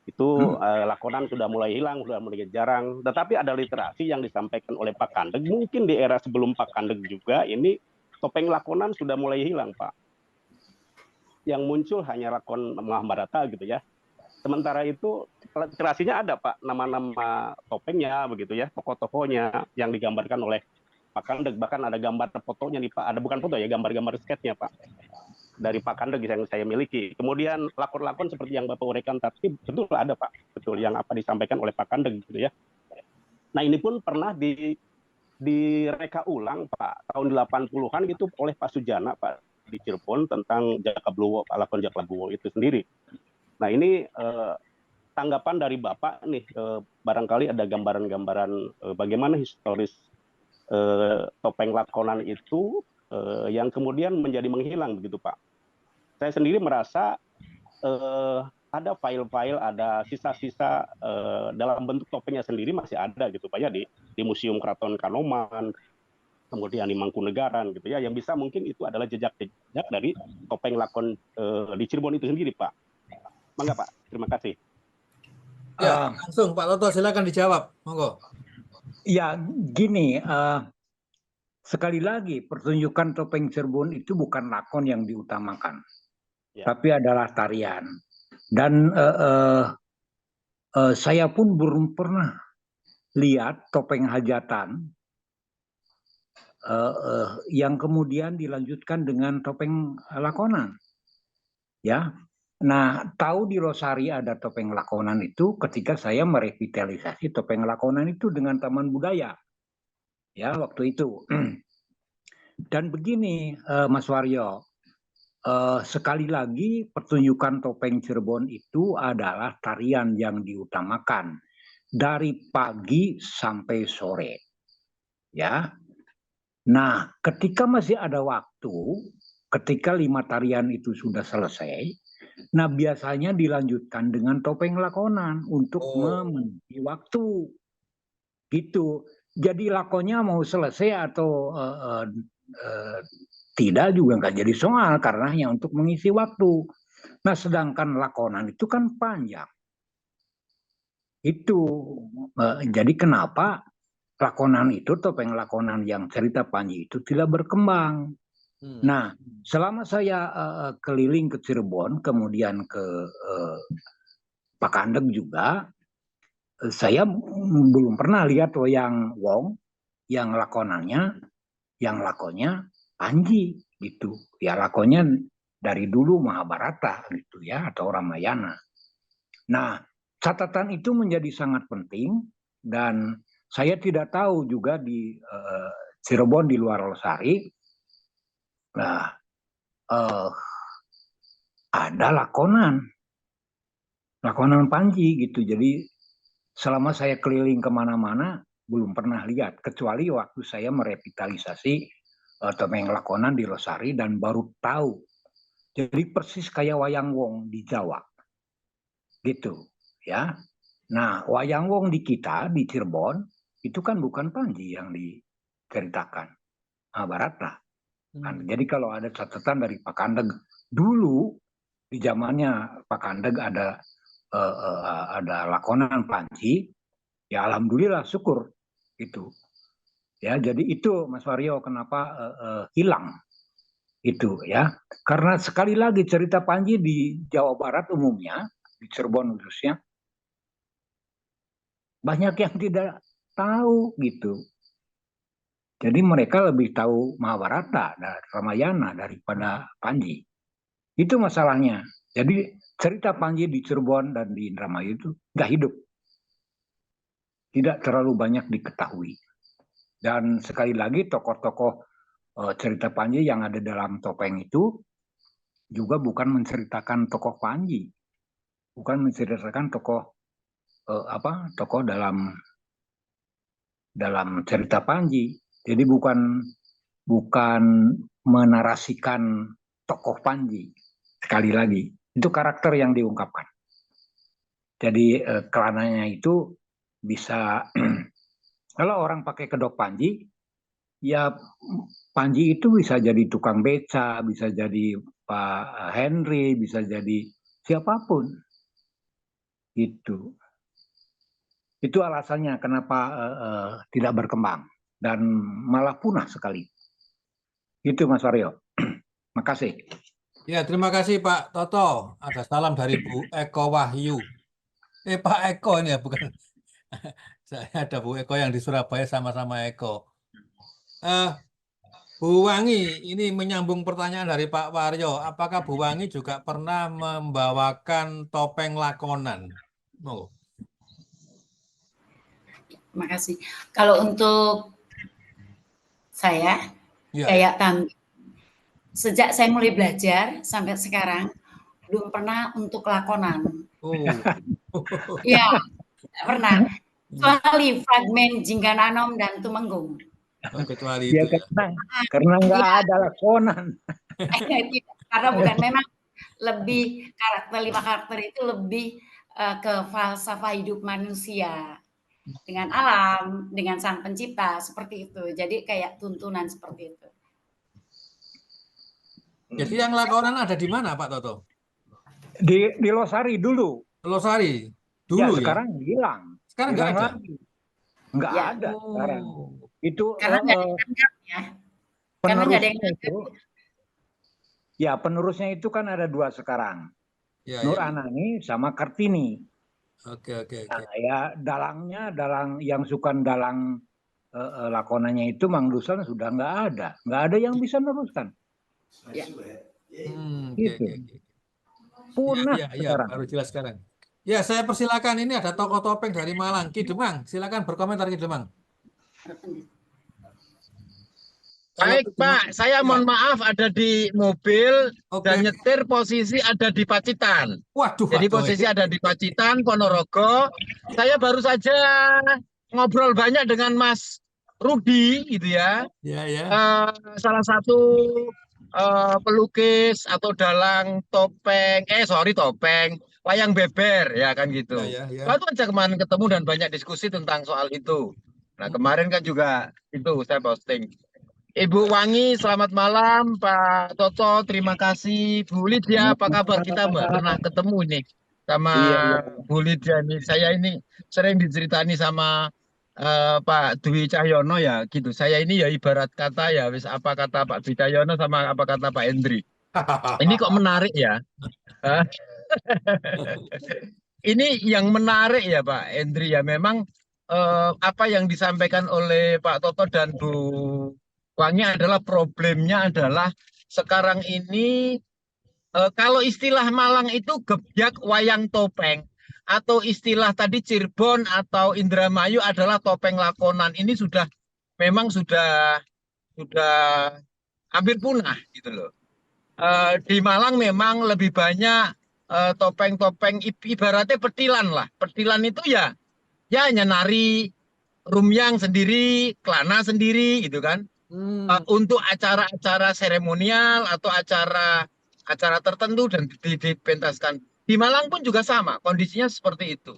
itu lakonan sudah mulai hilang, sudah mulai jarang. Tetapi ada literasi yang disampaikan oleh Pak Kandeg, mungkin di era sebelum Pak Kandeg juga ini topeng lakonan sudah mulai hilang Pak. Yang muncul hanya lakon Mahabharata gitu ya. Sementara itu literasinya ada Pak, nama-nama topengnya begitu ya, tokoh-tokohnya yang digambarkan oleh Pak Kandeg, bahkan ada gambar fotonya nih Pak, ada bukan foto ya, gambar-gambar sketnya Pak, dari Pak Kandeg yang saya miliki. Kemudian lakon-lakon seperti yang Bapak uraikan tadi, betul ada Pak, betul yang apa disampaikan oleh Pak Kandeg gitu ya. Nah ini pun pernah direka ulang Pak, tahun 80-an gitu oleh Pak Sujana Pak, di Cirebon tentang Jakabluwo, Pak lakon Jakabluwo itu sendiri. Nah ini tanggapan dari Bapak nih, barangkali ada gambaran-gambaran bagaimana historis topeng lakonan itu yang kemudian menjadi menghilang begitu Pak. Saya sendiri merasa ada file-file, ada sisa-sisa dalam bentuk topengnya sendiri masih ada gitu Pak ya, di Museum Keraton Kanoman, kemudian di Mangkunegaran gitu ya, yang bisa mungkin itu adalah jejak-jejak dari topeng lakon di Cirebon itu sendiri Pak. Mangga Pak, terima kasih. Ya, langsung Pak Toto silakan dijawab, monggo. Ya, gini, sekali lagi pertunjukan topeng Cirebon itu bukan lakon yang diutamakan, Ya. tapi adalah tarian. Dan saya pun belum pernah lihat topeng hajatan yang kemudian dilanjutkan dengan topeng lakonan. Ya, nah tahu di Losari ada topeng lakonan itu ketika saya merevitalisasi topeng lakonan itu dengan Taman Budaya. Ya, waktu itu. Dan begini Mas Waryo, sekali lagi pertunjukan topeng Cirebon itu adalah tarian yang diutamakan dari pagi sampai sore. Ya. Nah, ketika masih ada waktu, ketika 5 tarian itu sudah selesai, nah biasanya dilanjutkan dengan topeng lakonan untuk memenuhi waktu. Gitu. Jadi lakonnya mau selesai atau tidak juga nggak jadi soal karena hanya untuk mengisi waktu. Nah, sedangkan lakonan itu kan panjang. Itu jadi kenapa lakonan itu, topeng lakonan yang cerita Panji itu tidak berkembang. Nah, selama saya keliling ke Cirebon, kemudian ke Pak Kandeg juga, saya belum pernah lihat wayang wong yang lakonnya Panji gitu. Ya lakonnya dari dulu Mahabharata gitu ya, atau Ramayana. Nah, catatan itu menjadi sangat penting dan saya tidak tahu juga di Cirebon di luar Losari, nah ada lakonan Panji gitu. Jadi selama saya keliling kemana-mana belum pernah lihat, kecuali waktu saya merevitalisasi topeng lakonan di Losari dan baru tahu. Jadi persis kayak wayang wong di Jawa, gitu ya. Nah, wayang wong di kita di Cirebon itu kan bukan Panji yang diceritakan, Mahabharata. Kan. Jadi kalau ada catatan dari Pak Kandeg dulu di zamannya Pak Kandeg ada lakonan Panji, ya alhamdulillah syukur itu. Ya, jadi itu Mas Wario kenapa hilang itu ya. Karena sekali lagi cerita Panji di Jawa Barat umumnya, di Cirebon khususnya banyak yang tidak tahu gitu. Jadi mereka lebih tahu Mahabharata dan Ramayana daripada Panji. Itu masalahnya. Jadi cerita Panji di Cirebon dan di Indramayu itu nggak hidup. Tidak terlalu banyak diketahui. Dan sekali lagi tokoh-tokoh cerita Panji yang ada dalam topeng itu juga bukan menceritakan tokoh Panji. Bukan menceritakan tokoh tokoh dalam cerita Panji. Jadi bukan menarasikan tokoh Panji. Sekali lagi, itu karakter yang diungkapkan. Jadi kelananya itu bisa kalau orang pakai kedok Panji, ya Panji itu bisa jadi tukang beca, bisa jadi Pak Henry, bisa jadi siapapun. Itu alasannya kenapa tidak berkembang dan malah punah sekali. Itu Mas Wario. Makasih. Ya, terima kasih Pak Toto. Ada salam dari Bu Eko Wahyu. Pak Eko ini ya, bukan. Saya ada Bu Eko yang di Surabaya sama-sama Eko. Bu Wangi, ini menyambung pertanyaan dari Pak Waryo. Apakah Bu Wangi juga pernah membawakan topeng lakonan? Oh. Terima kasih. Kalau untuk saya, kayak sejak saya mulai belajar sampai sekarang, belum pernah untuk lakonan. Iya, pernah. Kecuali fragmen Jingkananom dan Tumenggung. Kecuali ya, itu karena nggak ada lakonan. Karena bukan memang lebih lima karakter itu lebih ke falsafah hidup manusia. Dengan alam, dengan sang pencipta, seperti itu. Jadi kayak tuntunan seperti itu. Jadi yang lakonan ada di mana Pak Toto? Di Losari dulu. Losari dulu ya? Sekarang hilang. Sekarang nggak ada? Nggak ada sekarang. Itu karena nggak ada yang nganggap ya. Karena nggak ada yang nganggap. Ya, penerusnya itu kan ada 2 sekarang. Nur Anani sama Kartini. Oke. Nah, ya dalang yang suka dalang lakonannya itu Mang Dusan sudah nggak ada yang bisa meneruskan. Ya. Gitu. Punah sekarang. Baru jelas sekarang. Ya, saya persilakan, ini ada tokoh topeng dari Malang, Ki Demang. Silakan berkomentar Ki Demang. Baik Pak, saya mohon maaf ada di mobil dan nyetir posisi ada di Pacitan. Jadi posisi ada di Pacitan, Ponorogo. Saya baru saja ngobrol banyak dengan Mas Rudi, gitu ya. Salah satu pelukis atau dalang topeng, wayang beber, ya kan gitu. Lalu aja kemarin ketemu dan banyak diskusi tentang soal itu. Nah kemarin kan juga itu saya posting. Ibu Wangi, selamat malam. Pak Toto, terima kasih. Bu Lydia, apa kabar kita Mbak? Pernah ketemu nih sama Bu Lydia nih. Saya ini sering diceritani sama Pak Dwi Cahyono ya gitu. Saya ini ya ibarat kata ya, wis apa kata Pak Dwi Cahyono sama apa kata Pak Hendri. Ini kok menarik ya. Ini yang menarik ya Pak Hendri ya. Memang apa yang disampaikan oleh Pak Toto dan Bu Wangi adalah problemnya adalah sekarang ini kalau istilah Malang itu gebyak wayang topeng atau istilah tadi Cirebon atau Indramayu adalah topeng lakonan. Ini memang sudah hampir punah gitu loh. Di Malang memang lebih banyak topeng-topeng ibaratnya petilan lah. Petilan itu ya hanya nari rumyang sendiri, kelana sendiri gitu kan. Untuk acara-acara seremonial atau acara tertentu dan dipentaskan. Di Malang pun juga sama, kondisinya seperti itu.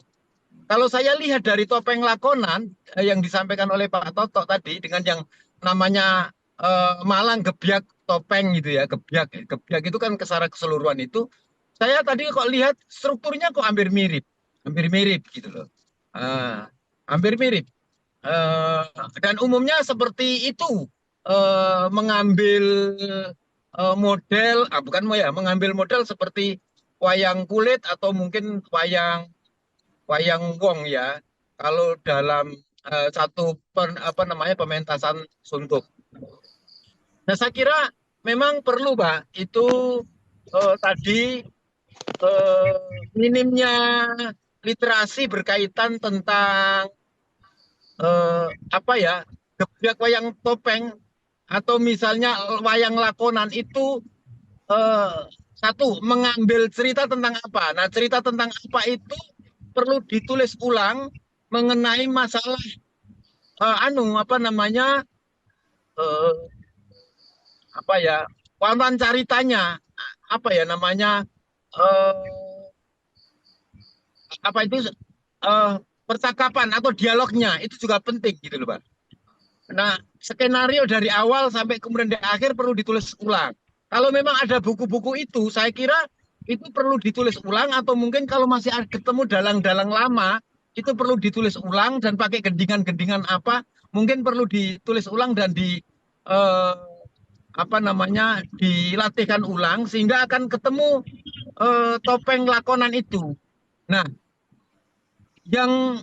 kalau saya lihat dari topeng lakonan yang disampaikan oleh Pak Toto tadi dengan yang namanya Malang Gebyak topeng gitu ya, gebyak itu kan secara keseluruhan itu, saya tadi kok lihat strukturnya kok hampir mirip gitu loh. Hampir mirip. Dan umumnya seperti itu, mengambil model, mengambil model seperti wayang kulit atau mungkin wayang wong ya. Kalau dalam satu pementasan suntuk. Nah, saya kira memang perlu, Pak, itu tadi minimnya literasi berkaitan tentang gebyak wayang topeng atau misalnya wayang lakonan itu satu mengambil cerita tentang apa. Nah, cerita tentang apa itu perlu ditulis ulang mengenai masalah konon ceritanya percakapan atau dialognya itu juga penting gitu loh, Pak. Nah, skenario dari awal sampai kemudian di akhir perlu ditulis ulang. Kalau memang ada buku-buku itu, saya kira itu perlu ditulis ulang atau mungkin kalau masih ketemu dalang-dalang lama itu perlu ditulis ulang dan pakai gendingan-gendingan apa, mungkin perlu ditulis ulang dan dilatihkan ulang sehingga akan ketemu topeng lakonan itu. Nah, yang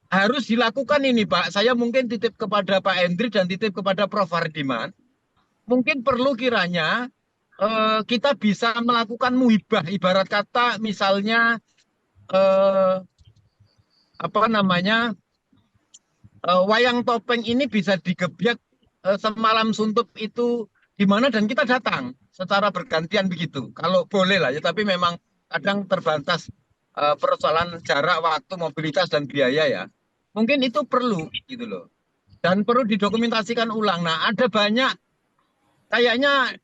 harus dilakukan ini, Pak, saya mungkin titip kepada Pak Hendri dan titip kepada Prof. Hardiman, mungkin perlu kiranya kita bisa melakukan muhibah, ibarat kata misalnya wayang topeng ini bisa digebyak semalam suntuk itu di mana dan kita datang secara bergantian begitu. Kalau boleh lah ya, tapi memang kadang terbatas persoalan jarak, waktu, mobilitas dan biaya ya. Mungkin itu perlu gitu loh. Dan perlu didokumentasikan ulang. Nah, ada banyak kayaknya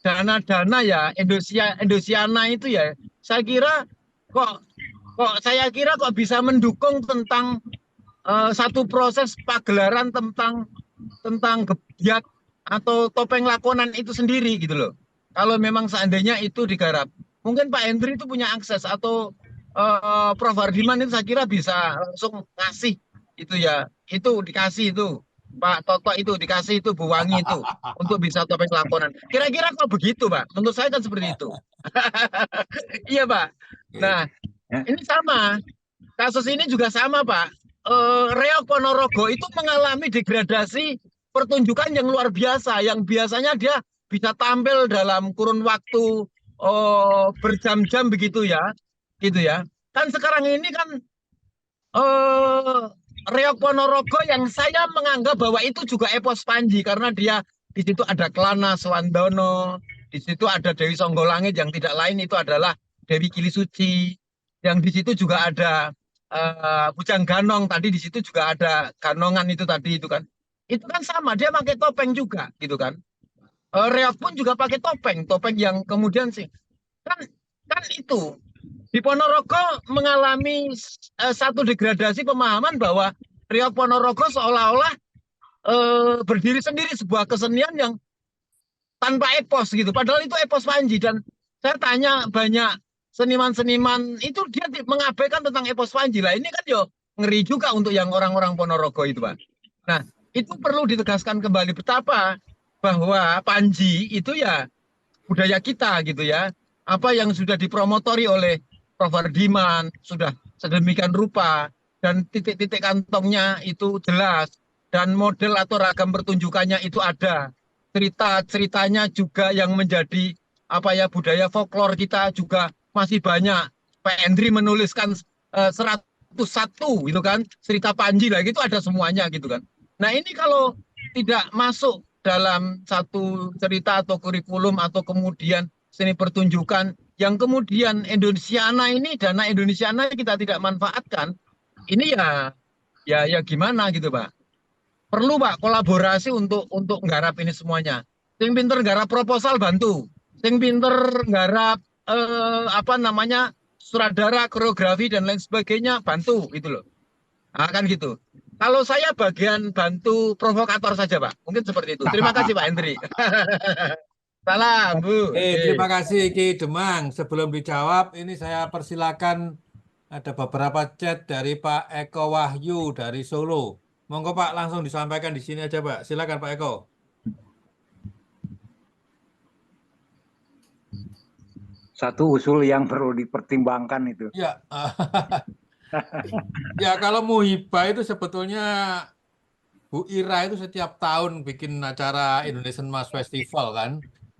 dana-dana ya Indosiana itu ya. Saya kira kok bisa mendukung tentang satu proses pagelaran tentang gebyak atau topeng lakonan itu sendiri gitu loh. Kalau memang seandainya itu digarap, mungkin Pak Hendri itu punya akses atau Prof. Hardiman itu saya kira bisa langsung ngasih itu ya, itu dikasih itu Pak Toto itu dikasih itu Bu Wangi itu untuk bisa topeng lakonan. Kira-kira kok begitu, Pak? Menurut saya kan seperti itu. Iya, Pak. Nah, ini sama. Kasus ini juga sama, Pak. Reog Ponorogo itu mengalami degradasi pertunjukan yang luar biasa, yang biasanya dia bisa tampil dalam kurun waktu berjam-jam begitu ya, gitu ya. Kan sekarang ini kan Reog Ponorogo yang saya menganggap bahwa itu juga epos Panji karena dia di situ ada Kelana Swandono, di situ ada Dewi Songgolangit yang tidak lain itu adalah Dewi Kilisuci, yang di situ juga ada Bujang Ganong, tadi di situ juga ada Ganongan itu tadi itu kan. Itu kan sama, dia pakai topeng juga gitu kan. Reog pun juga pakai topeng yang kemudian sih kan itu di Ponorogo mengalami satu degradasi pemahaman bahwa Reog Ponorogo seolah-olah berdiri sendiri sebuah kesenian yang tanpa epos gitu. Padahal itu epos Panji dan saya tanya banyak seniman-seniman itu dia mengabaikan tentang epos Panji lah. Ini kan yo ngeri juga untuk yang orang-orang Ponorogo itu, Pak. Nah, itu perlu ditegaskan kembali betapa bahwa Panji itu ya budaya kita gitu ya. Apa yang sudah dipromotori oleh Prof. Hardiman sudah sedemikian rupa dan titik-titik kantongnya itu jelas dan model atau ragam pertunjukannya itu ada. Cerita-ceritanya juga yang menjadi budaya folklore kita juga masih banyak. Pak Hendri menuliskan 101 gitu kan, cerita Panji lah gitu ada semuanya gitu kan. Nah, ini kalau tidak masuk dalam satu cerita atau kurikulum atau kemudian seni pertunjukan yang kemudian Indonesiana ini, dana Indonesiana kita tidak manfaatkan, ini ya gimana gitu, Pak. Perlu, Pak, kolaborasi untuk nggarap ini semuanya. Sing pinter nggarap proposal bantu, sing pinter nggarap sutradara, koreografi dan lain sebagainya bantu gitu loh. Nah, kan gitu. Kalau saya bagian bantu provokator saja, Pak. Mungkin seperti itu. Terima kasih, Pak Hendri. Salam, Bu. Terima kasih Ki Demang. Sebelum dijawab, ini saya persilakan ada beberapa chat dari Pak Eko Wahyu dari Solo. Monggo Pak, langsung disampaikan di sini aja Pak. Silakan Pak Eko. Satu usul yang perlu dipertimbangkan itu. Ya, ya kalau Muhibah itu sebetulnya Bu Ira itu setiap tahun bikin acara Indonesian Mas Festival kan.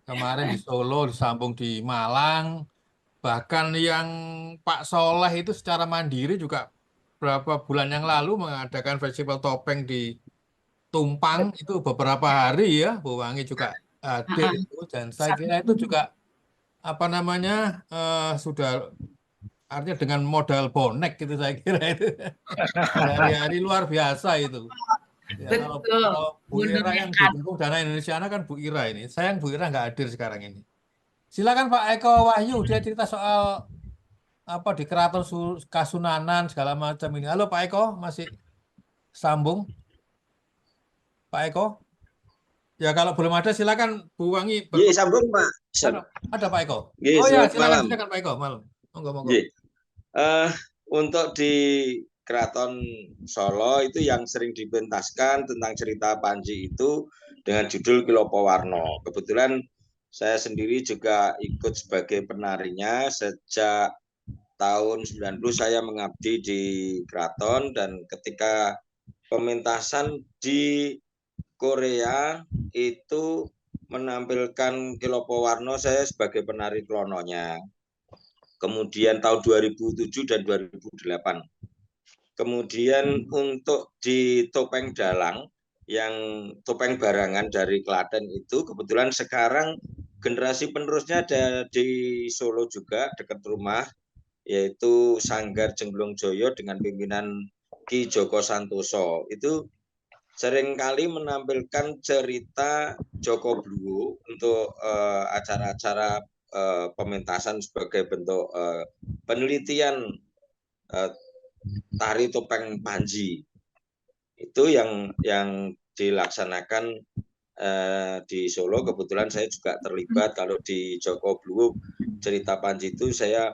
Kemarin di Solo, disambung di Malang. Bahkan yang Pak Soleh itu secara mandiri juga beberapa bulan yang lalu mengadakan festival topeng di Tumpang itu beberapa hari ya. Bu Wangi juga hadir itu. Dan saya kira itu juga apa namanya sudah artinya dengan modal bonek gitu saya kira itu hari-hari luar biasa itu. Ya, kalau Bu Ira yang didukung Dana Indonesia kan Bu Ira ini. Sayang Bu Ira nggak hadir sekarang ini. Silakan Pak Eko Wahyu, dia cerita soal apa di Keraton Kasunanan segala macam ini. Halo Pak Eko, masih sambung? Pak Eko? Ya kalau belum ada silakan Bu Wangi. Iya, sambung Pak. Ada Pak Eko. Iya, oh ya, silakan silakan Pak Eko, malam. Monggo. Untuk di Keraton Solo itu yang sering dipentaskan tentang cerita Panji itu dengan judul Kilopowarno. Kebetulan saya sendiri juga ikut sebagai penarinya sejak tahun 90 saya mengabdi di Keraton, dan ketika pementasan di Korea itu menampilkan Kilopowarno, saya sebagai penari klononya. Kemudian tahun 2007 dan 2008. Kemudian untuk di Topeng Dalang, yang topeng barangan dari Klaten itu, kebetulan sekarang generasi penerusnya ada di Solo juga, dekat rumah, yaitu Sanggar Jengglong Joyo dengan pimpinan Ki Joko Santoso. Itu seringkali menampilkan cerita Joko Bluwo untuk acara-acara pementasan sebagai bentuk penelitian tari topeng Panji. Itu yang dilaksanakan di Solo. Kebetulan saya juga terlibat. Kalau di Joko Bluwo cerita Panji itu saya,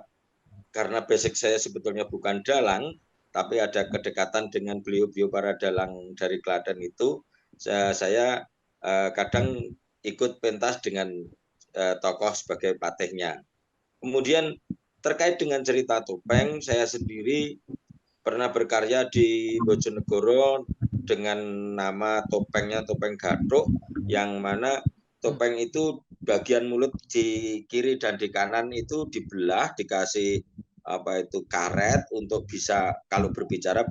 karena basic saya sebetulnya bukan dalang, tapi ada kedekatan dengan beliau-beliau para dalang dari Klaten itu, saya kadang ikut pentas dengan tokoh sebagai patihnya. Kemudian terkait dengan cerita topeng, saya sendiri pernah berkarya di Bojonegoro dengan nama topengnya Topeng Gathuk, yang mana topeng itu bagian mulut di kiri dan di kanan itu dibelah, dikasih karet untuk bisa kalau berbicara,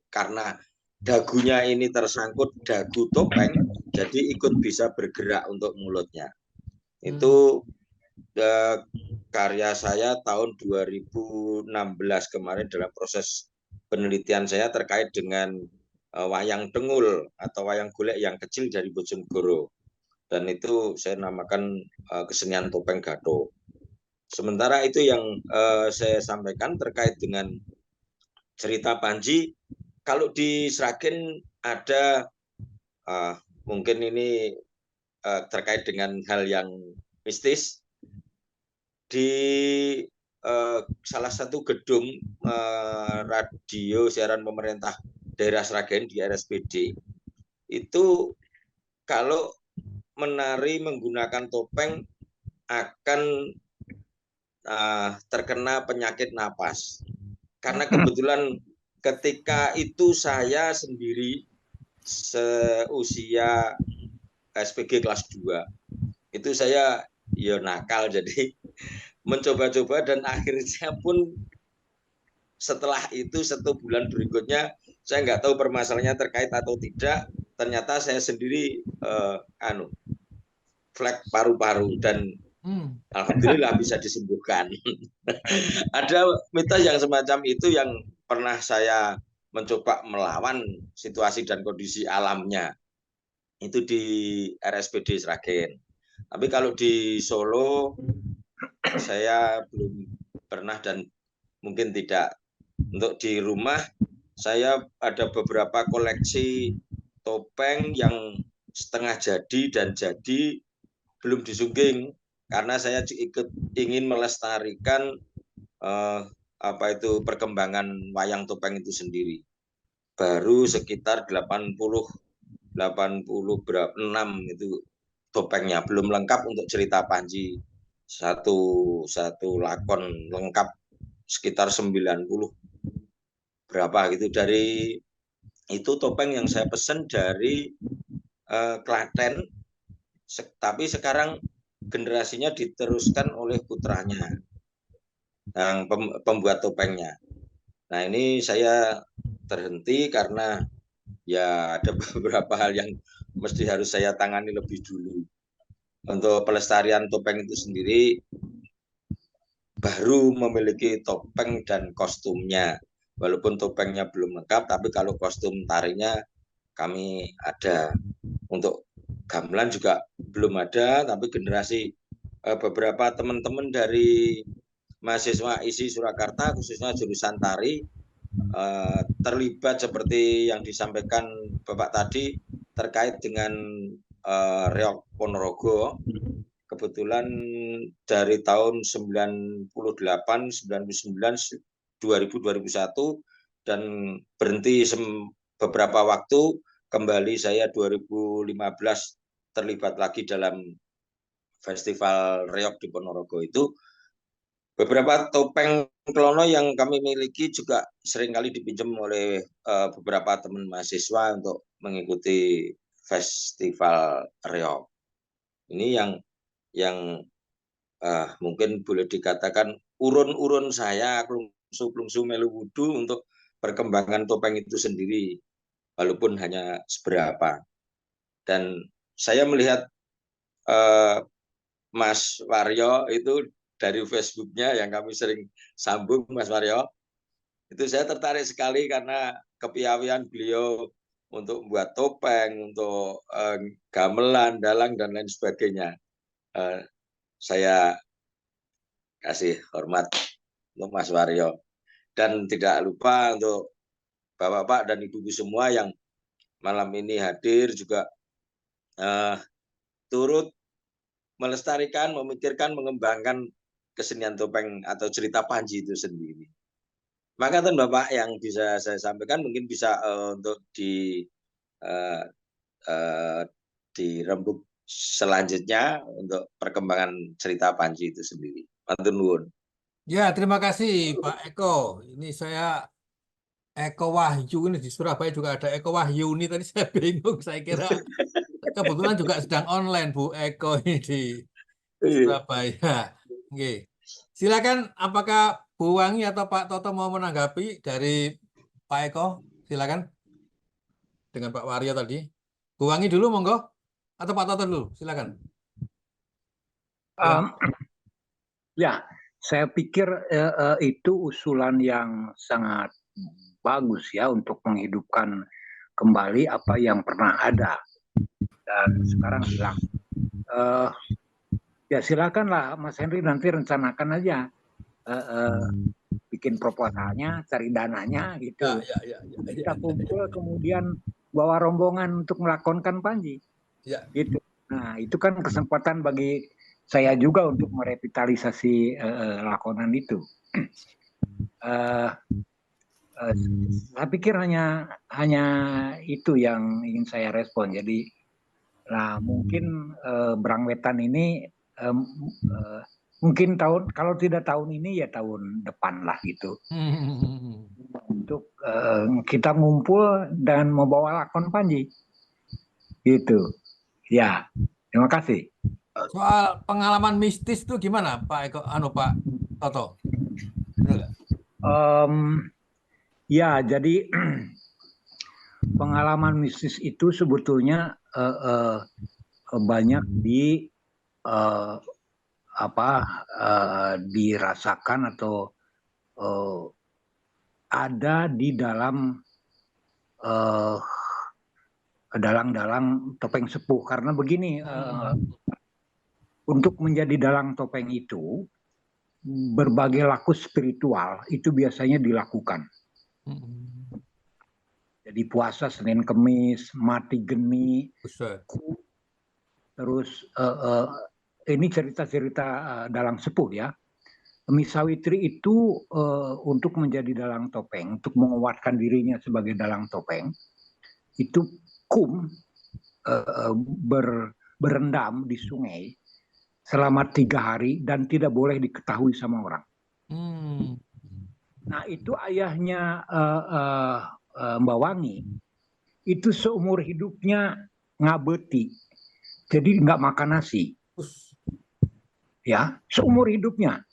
karena dagunya ini tersangkut dagu topeng, jadi ikut bisa bergerak untuk mulutnya. Itu karya saya tahun 2016 kemarin dalam proses penelitian saya terkait dengan wayang dengul atau wayang golek yang kecil dari Bojonegoro, dan itu saya namakan kesenian Topeng Gathuk. Sementara itu yang saya sampaikan terkait dengan cerita Panji. Kalau di Sragen ada mungkin ini terkait dengan hal yang mistis. Di salah satu gedung radio siaran pemerintah daerah Sragen di RSPD, itu kalau menari menggunakan topeng akan terkena penyakit napas. Karena kebetulan ketika itu saya sendiri seusia SPG kelas 2, itu saya nakal, jadi mencoba-coba, dan akhirnya pun setelah itu 1 bulan berikutnya saya nggak tahu permasalahannya terkait atau tidak, ternyata saya sendiri flek paru-paru, dan alhamdulillah bisa disembuhkan. Ada mitos yang semacam itu yang pernah saya mencoba melawan situasi dan kondisi alamnya, itu di RSPD Sragen. Tapi kalau di Solo saya belum pernah, dan mungkin tidak. Untuk di rumah saya ada beberapa koleksi topeng yang setengah jadi dan jadi belum disungging karena saya ingin melestarikan perkembangan wayang topeng itu sendiri. Baru sekitar 86 itu topengnya, belum lengkap untuk cerita Panji. Satu lakon lengkap sekitar 90 berapa gitu. Dari itu topeng yang saya pesan dari Klaten, tapi sekarang generasinya diteruskan oleh putranya yang pembuat topengnya. Nah, ini saya terhenti karena ya ada beberapa hal yang mesti harus saya tangani lebih dulu. Untuk pelestarian topeng itu sendiri baru memiliki topeng dan kostumnya. Walaupun topengnya belum lengkap, tapi kalau kostum tarinya kami ada. Untuk gamelan juga belum ada, tapi generasi beberapa teman-teman dari mahasiswa ISI Surakarta, khususnya jurusan tari, terlibat seperti yang disampaikan Bapak tadi terkait dengan Reog Ponorogo. Kebetulan dari tahun 98, 99, 2000, 2001 dan berhenti beberapa waktu, kembali saya 2015 terlibat lagi dalam festival Reog di Ponorogo itu. Beberapa topeng klono yang kami miliki juga seringkali dipinjam oleh beberapa teman mahasiswa untuk mengikuti festival Reog. Ini yang mungkin boleh dikatakan urun-urun saya, klungsu melu wudu untuk perkembangan topeng itu sendiri, walaupun hanya seberapa. Dan saya melihat Mas Waryo itu dari Facebooknya yang kami sering sambung, Mas Waryo, itu saya tertarik sekali karena kepiawaian beliau untuk membuat topeng, untuk gamelan, dalang, dan lain sebagainya. Saya kasih hormat untuk Mas Waryo. Dan tidak lupa untuk Bapak-bapak dan Ibu-ibu semua yang malam ini hadir juga turut melestarikan, memikirkan, mengembangkan kesenian topeng atau cerita Panji itu sendiri. Maka Bapak yang bisa saya sampaikan mungkin bisa untuk dirembuk selanjutnya untuk perkembangan cerita Panji itu sendiri. Matur nuwun. Ya, terima kasih Pak Eko. Ini saya Eko Wahyu ini di Surabaya juga ada Eko Wahyu ini, tadi saya bingung, saya kira kebetulan juga sedang online Bu Eko ini di Surabaya. Oke. Silakan, apakah Bu Wangi atau Pak Toto mau menanggapi dari Pak Eko? Silakan. Dengan Pak Waryo tadi. Bu Wangi dulu monggo atau Pak Toto dulu? Silakan. Ya, saya pikir itu usulan yang sangat bagus ya untuk menghidupkan kembali apa yang pernah ada dan sekarang hilang. Ya silakanlah Mas Henry, nanti rencanakan aja bikin proposalnya, cari dananya gitu. Kita kumpul kemudian bawa rombongan untuk melakonkan Panji. Gitu. Nah itu kan kesempatan bagi saya juga untuk merevitalisasi lakonan itu. Saya pikir hanya itu yang ingin saya respon. Jadi, mungkin Brangwetan ini mungkin kalau tidak tahun ini ya tahun depan lah gitu. Untuk kita ngumpul dan membawa lakon Panji, gitu. Ya, terima kasih. Soal pengalaman mistis itu gimana Pak Eko, Pak Toto? Ya, jadi pengalaman mistis itu sebetulnya banyak dirasakan atau ada di dalam dalang topeng sepuh. Karena begini, untuk menjadi dalang topeng itu berbagai laku spiritual itu biasanya dilakukan. Jadi puasa Senin Kemis, mati geni, terus ini cerita-cerita dalang sepuh ya. Misawitri itu untuk menjadi dalang topeng, untuk menguatkan dirinya sebagai dalang topeng, itu berendam di sungai selama 3 hari dan tidak boleh diketahui sama orang. Nah itu ayahnya Mbak Wangi itu seumur hidupnya ngabeti, jadi nggak makan nasi. Ya, seumur hidupnya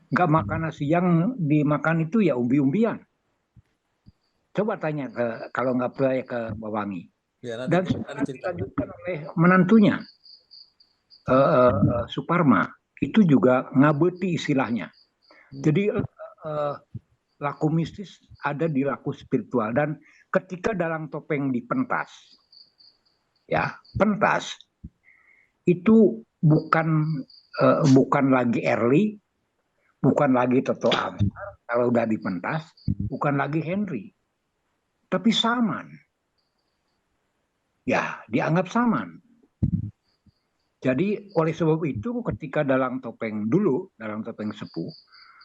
nggak makan nasi, yang dimakan itu ya umbi-umbian. Coba tanya kalau nggak percaya ke Mbak Wangi. Dan dilanjutkan oleh menantunya Suparma, itu juga ngabeti istilahnya. Jadi laku mistis ada di laku spiritual. Dan ketika dalang topeng dipentas, ya pentas itu bukan lagi Early, bukan lagi Toto Amsar, kalau udah dipentas, bukan lagi Henry, tapi Saman. Ya, dianggap Saman. Jadi oleh sebab itu ketika dalang topeng dulu, dalang topeng sepuh,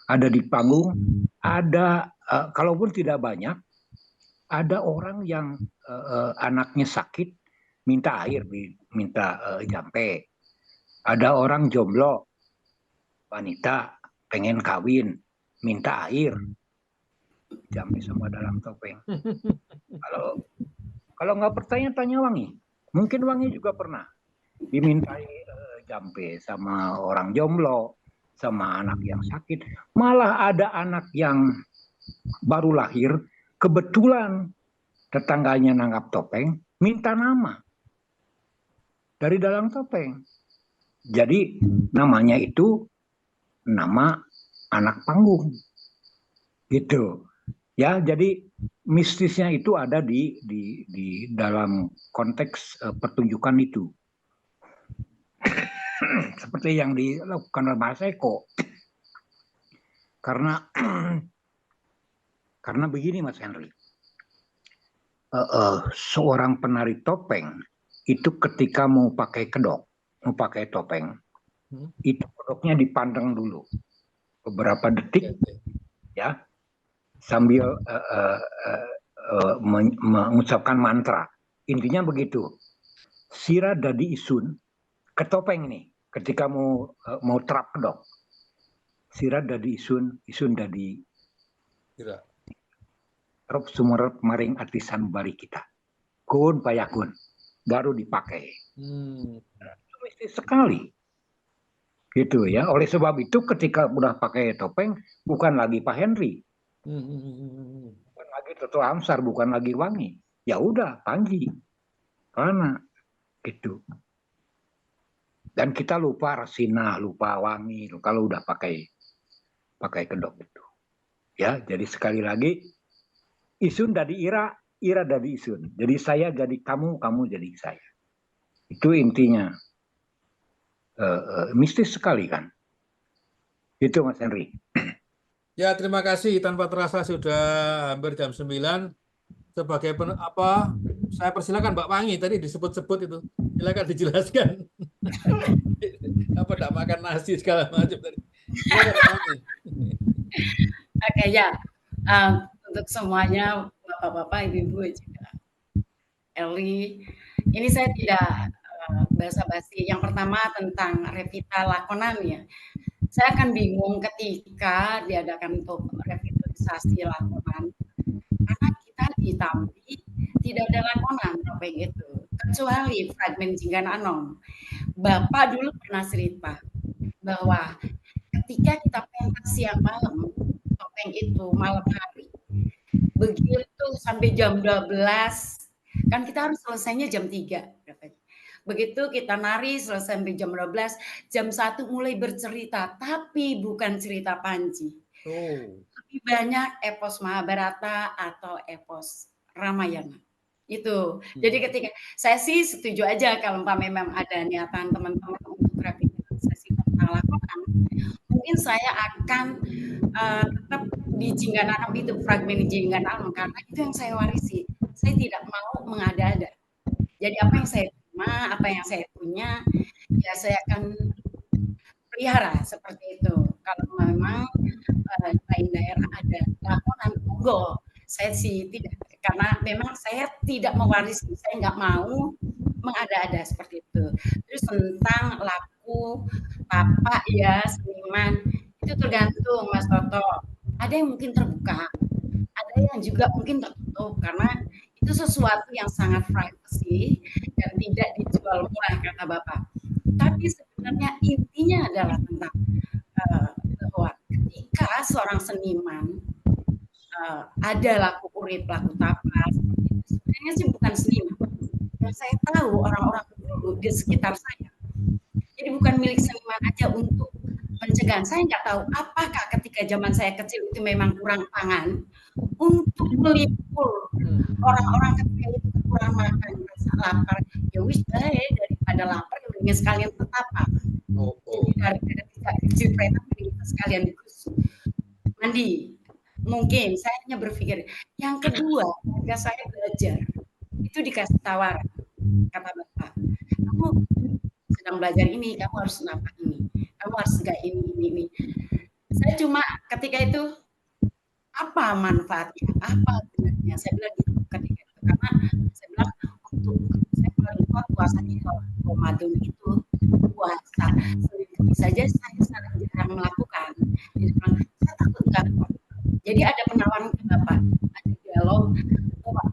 ada di panggung, ada kalaupun tidak banyak, ada orang yang anaknya sakit, minta air, minta jampe. Ada orang jomblo, wanita pengen kawin, minta air, jampe sama dalang topeng. Kalau nggak percaya tanya Wangi, mungkin Wangi juga pernah dimintai jampe sama orang jomblo, sama anak yang sakit. Malah ada anak yang baru lahir, kebetulan tetangganya nanggap topeng, minta nama dari dalang topeng. Jadi namanya itu nama anak panggung, gitu. Ya, jadi mistisnya itu ada di dalam konteks pertunjukan itu. Seperti yang dilakukan oleh Mas Eko. Karena begini Mas Henry, seorang penari topeng itu ketika mau pakai kedok, mau pakai topeng, itu kedoknya dipandang dulu beberapa detik, ya, sambil mengucapkan mantra. Intinya begitu. Sira dadi isun, ke topeng nih, ketika mau terap kedok. Sira dadi isun, isun dadi Sira. Rob sumerep maring atisan balik kita. Kun payakun, baru dipakai. Itu mistis sekali. Gitu ya. Oleh sebab itu ketika udah pakai topeng, bukan lagi Pak Henry. Bukan lagi Toto Amsar, bukan lagi Wangi. Ya udah, Panji. Karena gitu. Dan kita lupa Rasina, lupa Wangi kalau udah pakai kedok itu. Ya, jadi sekali lagi isun dari Ira, Ira dari isun. Jadi saya jadi kamu, kamu jadi saya. Itu intinya. Mistis sekali kan. Itu Mas Henry. Ya, terima kasih. Tanpa terasa sudah hampir jam 9. Sebagai saya persilakan Mbak Wangi, tadi disebut-sebut itu. Silakan dijelaskan. Apa tidak makan nasi segala macam tadi. Oke ya, untuk semuanya Bapak-bapak, Ibu-ibu juga Eli, ini saya tidak basa-basi. Yang pertama tentang Revita Lakonan ya. Saya akan bingung ketika diadakan untuk revitalisasi Lakonan, karena kita di Tambi tidak ada Lakonan topeng itu, kecuali fragmen Jinggan Anom. Bapak dulu pernah cerita bahwa ketika kita pentas siang malam, topeng itu malam hari, begitu sampai jam 12, kan kita harus selesainya jam 3 katanya. Begitu kita nari selesai sampai jam 12, jam 1 mulai bercerita, tapi bukan cerita Panji. Lebih banyak epos Mahabharata atau epos Ramayana. Itu. Jadi ketika saya sih setuju aja kalau memang ada niatan teman-teman untuk revitalisasi tentang Lakonan, mungkin saya akan tetap di Jinggananam itu, fragmen Jinggananam, karena itu yang saya warisi. Saya tidak mau mengada-ada. Jadi apa yang saya terima, apa yang saya punya, ya saya akan pelihara seperti itu. Kalau memang lain daerah ada laporan, monggo. Saya sih tidak, karena memang saya tidak mewarisi, saya nggak mau mengada-ada seperti itu. Terus tentang laku tapak ya seniman, itu tergantung Mas Toto. Ada yang mungkin terbuka, ada yang juga mungkin tertutup, karena itu sesuatu yang sangat privacy dan tidak dijual murah kata Bapak. Tapi sebenarnya intinya adalah tentang bahwa ketika seorang seniman ada laku urip, laku tapak, sebenarnya sih bukan seniman. Yang saya tahu orang-orang dulu di sekitar saya, jadi bukan milik seniman aja untuk pencegahan. Saya nggak tahu apakah ketika zaman saya kecil itu memang kurang pangan untuk melipur orang-orang ketika itu kurang makan, rasa lapar. Ya wis bae, daripada lapar ya mendingan sekalian tetapa. Jadi daripada tidak kecipratan kita sekalian mandi. Mungkin saya hanya berpikir. Yang kedua, ketika saya belajar itu dikasih tawaran, kata Bapak, kamu sedang belajar ini, kamu harus kenapa ini, kamu harus enggak ini. Saya cuma ketika itu apa manfaatnya, apa gunanya, saya bilang gitu ketika itu, karena saya bilang untuk saya paling puasanya Ramadan itu puasa sendiri saja saya sangat jarang melakukan. Jadi saya takut enggak. Jadi ada penawaran ke Bapak, ada dialog,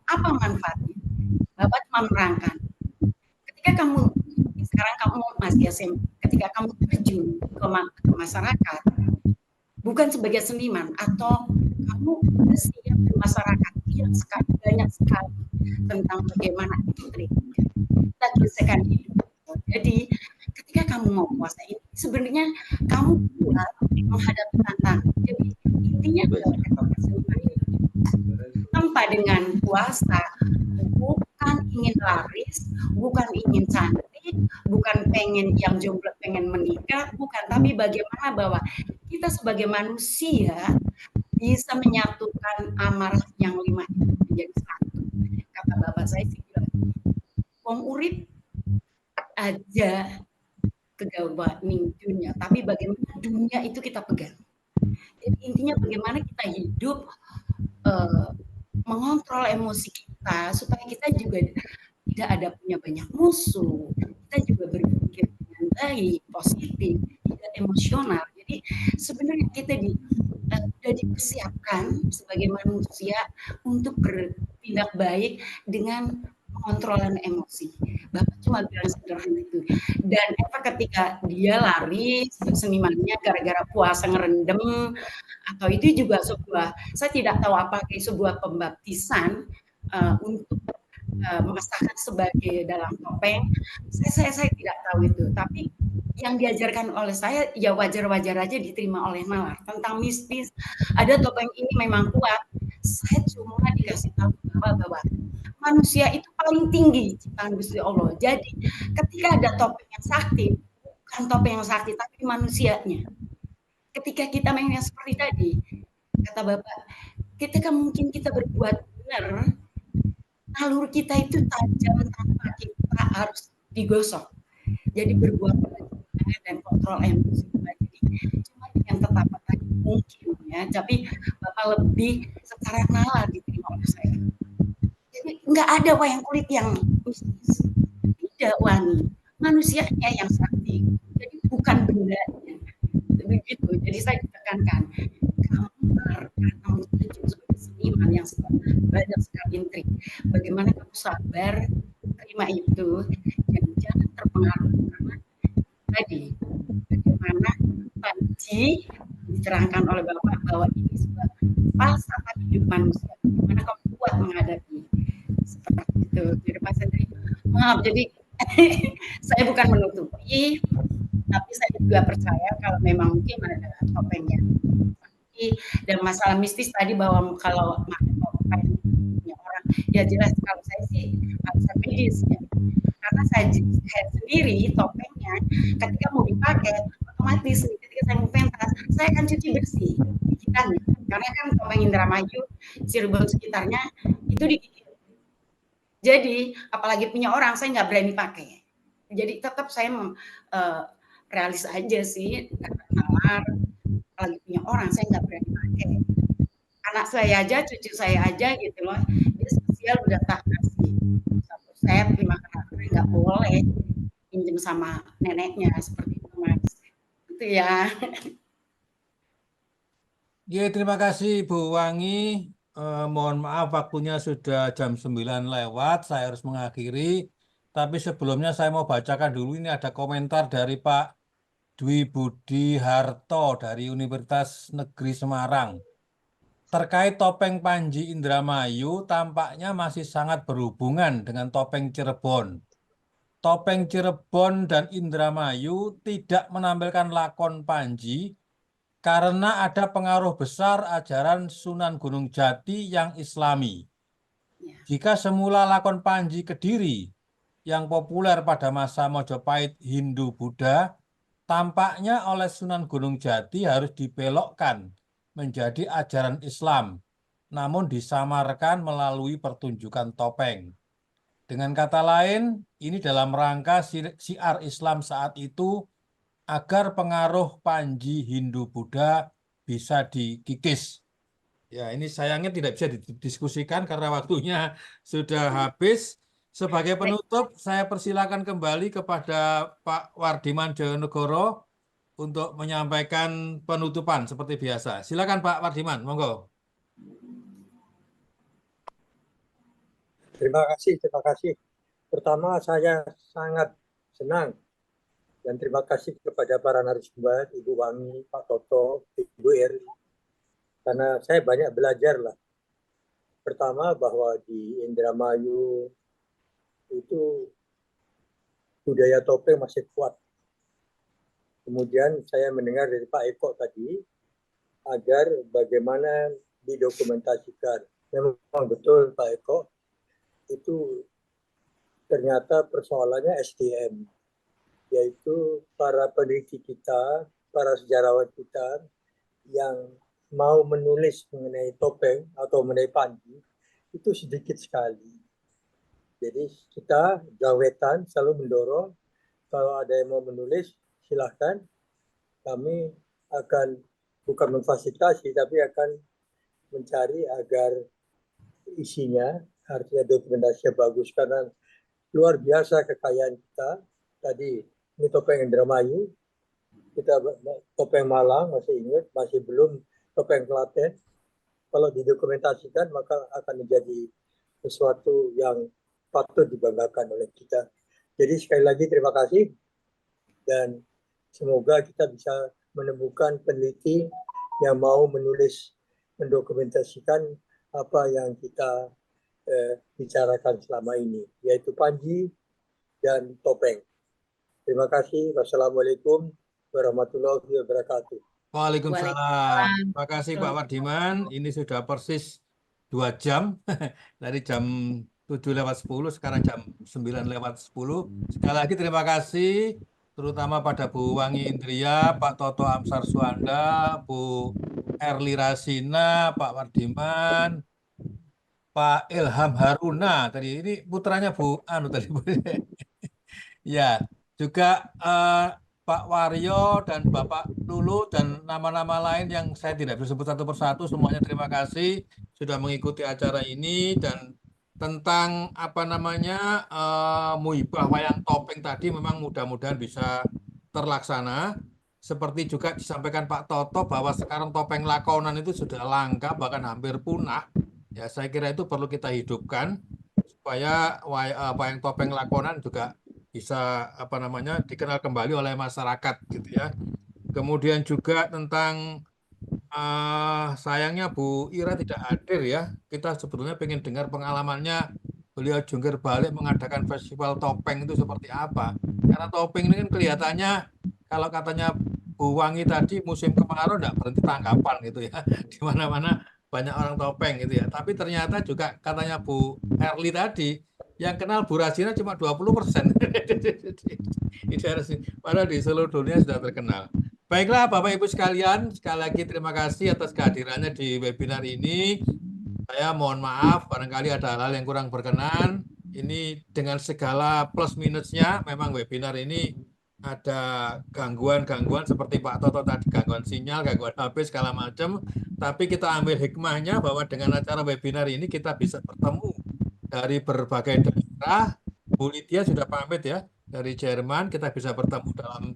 apa manfaatnya? Bapak cuma menerangkan. Ketika kamu sekarang kamu masih SMP, ketika kamu terjun ke masyarakat, bukan sebagai seniman atau kamu siap di masyarakat yang banyak sekali tentang bagaimana intrik kita gesekan hidup. Jadi ketika kamu mau puasa ini sebenarnya kamu buat menghadapi tantangan. Jadi intinya adalah tanpa dengan puasa bukan ingin laris, bukan ingin cantik, bukan pengen yang jomblo pengen menikah, bukan, tapi bagaimana bahwa kita sebagai manusia bisa menyatukan amarah yang 5 itu menjadi satu. Kata Bapak saya sih bilang, wong urip aja kegawa ning dunia, tapi bagaimana dunia itu kita pegang. Jadi intinya bagaimana kita hidup mengontrol emosi kita supaya kita juga tidak ada punya banyak musuh, kita juga berpikir dengan baik, positif, tidak emosional. Jadi sebenarnya kita sudah dipersiapkan sebagai manusia untuk bertindak baik dengan pengontrolan emosi. Bapak cuma bilang sederhana itu. Dan ketika dia lari senimannya gara-gara puasa ngerendam, atau itu juga sebuah, saya tidak tahu apakah sebuah pembaptisan untuk mengesahkan sebagai dalam topeng. Saya tidak tahu itu. Tapi yang diajarkan oleh saya ya wajar-wajar aja diterima oleh nalar. Tentang mistis, ada topeng ini memang kuat. Saya cuma dikasih tahu bahwa manusia itu paling tinggi ciptaan Gusti Allah. Jadi ketika ada topeng yang sakti, bukan topeng yang sakti tapi manusianya. Ketika kita memang seperti tadi, kata Bapak, ketika mungkin kita berbuat benar, nalur kita itu tajam tanpa kita harus digosok. Jadi berbuat benar dan kontrol emosi. Jadi cuma yang tetap tadi mungkin ya, tapi Bapak lebih secara nalar diterima oleh saya. Jadi nggak ada wayang kulit yang mistis, tidak wani, manusianya yang sakti. Jadi bukan bendanya, begitu. Jadi saya ditekankan, kamu terjun sebagai seniman yang banyak sekali intrik. Bagaimana kamu sabar terima itu dan jangan terpengaruh karena tadi bagaimana tadi diterangkan oleh Bapak bahwa ini sebuah falsafah hidup manusia. Bagaimana kamu kuat menghadapi seperti itu. Jadi Pak Sendri, maaf, jadi saya bukan menutupi, tapi saya juga percaya kalau memang mungkin ada topengnya. Dan masalah mistis tadi bahwa kalau pakai topengnya orang, ya jelas kalau saya sih bisa medis ya. Karena saya sendiri topengnya ketika mau dipakai otomatis ketika saya mau pentas, saya akan cuci bersih gigitannya. Karena kan Topeng Indramayu, Cirebon sekitarnya itu digigit. Jadi apalagi punya orang, saya nggak berani pakai. Jadi tetap saya realis aja sih, nalar. Apalagi punya orang, saya nggak berani pakai. Anak saya aja, cucu saya aja gitu loh, dia sosial udah tak kasih satu set 5 karakter, nggak boleh pinjem sama neneknya seperti itu Mas. Itu ya. Ya, terima kasih Bu Wangi. Mohon maaf waktunya sudah jam 9 lewat, saya harus mengakhiri. Tapi sebelumnya saya mau bacakan dulu, ini ada komentar dari Pak Dwi Budi Harto dari Universitas Negeri Semarang. Terkait topeng Panji Indramayu, tampaknya masih sangat berhubungan dengan topeng Cirebon. Topeng Cirebon dan Indramayu tidak menampilkan lakon Panji karena ada pengaruh besar ajaran Sunan Gunung Jati yang Islami. Jika semula lakon Panji Kediri yang populer pada masa Mojopahit Hindu-Buddha, tampaknya oleh Sunan Gunung Jati harus dibelokkan menjadi ajaran Islam, namun disamarkan melalui pertunjukan topeng. Dengan kata lain, ini dalam rangka syiar Islam saat itu agar pengaruh Panji Hindu-Buddha bisa dikikis. Ya, ini sayangnya tidak bisa didiskusikan karena waktunya sudah habis. Sebagai penutup, saya persilakan kembali kepada Pak Wardiman Jayanegoro untuk menyampaikan penutupan seperti biasa. Silakan Pak Wardiman, monggo. Terima kasih. Pertama, saya sangat senang dan terima kasih kepada para narasumber, Ibu Wangi, Pak Toto, Ibu Eri, karena saya banyak belajar lah. Pertama, bahwa di Indramayu itu budaya topeng masih kuat. Kemudian saya mendengar dari Pak Eko tadi agar bagaimana didokumentasikan. Memang betul Pak Eko, itu ternyata persoalannya SDM, yaitu para peneliti kita, para sejarawan kita yang mau menulis mengenai topeng atau mengenai Panji itu sedikit sekali. Jadi kita Jawetan selalu mendorong kalau ada yang mau menulis silahkan, kami akan bukan memfasilitasi tapi akan mencari agar isinya artinya dokumentasinya bagus karena luar biasa kekayaan kita. Tadi ini topeng Indramayu, kita topeng Malang masih ingat, masih belum topeng Klaten. Kalau didokumentasikan maka akan menjadi sesuatu yang patut dibanggakan oleh kita. Jadi sekali lagi terima kasih dan semoga kita bisa menemukan peneliti yang mau menulis, mendokumentasikan apa yang kita bicarakan selama ini, yaitu Panji dan topeng. Terima kasih. Wassalamualaikum warahmatullahi wabarakatuh. Waalaikumsalam. Terima kasih Pak Wardiman. Ini sudah persis 2 jam. Dari jam 7:10, sekarang jam 9:10. Sekali lagi terima kasih, terutama pada Bu Wangi Indria, Pak Toto Amsar Suanda, Bu Erli Rasina, Pak Wardiman, Pak Ilham Haruna. Tadi ini putranya Bu Anu tadi. Ya, juga Pak Waryo dan Bapak Lulu dan nama-nama lain yang saya tidak bisa sebut satu persatu, semuanya terima kasih sudah mengikuti acara ini. Dan tentang apa namanya muhibah wayang topeng tadi memang mudah-mudahan bisa terlaksana. Seperti juga disampaikan Pak Toto bahwa sekarang topeng lakonan itu sudah langka bahkan hampir punah. Ya, saya kira itu perlu kita hidupkan supaya wayang topeng lakonan juga bisa apa namanya dikenal kembali oleh masyarakat gitu ya. Kemudian juga tentang sayangnya Bu Ira tidak hadir ya. Kita sebetulnya pengen dengar pengalamannya beliau jungkir balik mengadakan festival topeng itu seperti apa. Karena topeng ini kan kelihatannya kalau katanya Bu Wangi tadi musim kemarau tidak berhenti tangkapan gitu ya. Di mana-mana banyak orang topeng gitu ya. Tapi ternyata juga katanya Bu Erli tadi yang kenal Bu Rasina cuma 20%. Padahal di seluruh dunia sudah terkenal. Baiklah Bapak Ibu sekalian, sekali lagi terima kasih atas kehadirannya di webinar ini. Saya mohon maaf barangkali ada hal-hal yang kurang berkenan. Ini dengan segala plus minusnya, memang webinar ini ada gangguan-gangguan seperti Pak Toto tadi, gangguan sinyal, gangguan HP, segala macam. Tapi kita ambil hikmahnya bahwa dengan acara webinar ini kita bisa bertemu dari berbagai daerah. Bu Lydia sudah pamit ya, dari Jerman, kita bisa bertemu dalam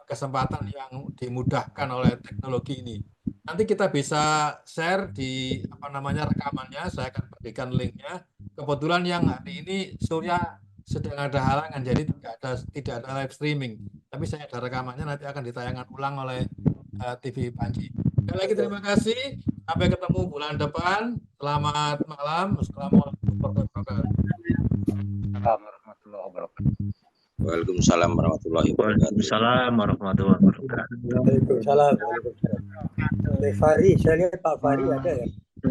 kesempatan yang dimudahkan oleh teknologi ini. Nanti kita bisa share di rekamannya, saya akan berikan linknya. Kebetulan yang hari ini Surya sedang ada halangan, jadi tidak ada live streaming. Tapi saya ada rekamannya, nanti akan ditayangkan ulang oleh TV Panji. Sekali lagi terima kasih. Sampai ketemu bulan depan. Selamat malam. Assalamualaikum warahmatullahi wabarakatuh. Waalaikumsalam warahmatullahi wabarakatuh. Waalaikumsalam warahmatullahi wabarakatuh. Waalaikumsalam. Fahri, saya lihat Pak Fahri ada ya?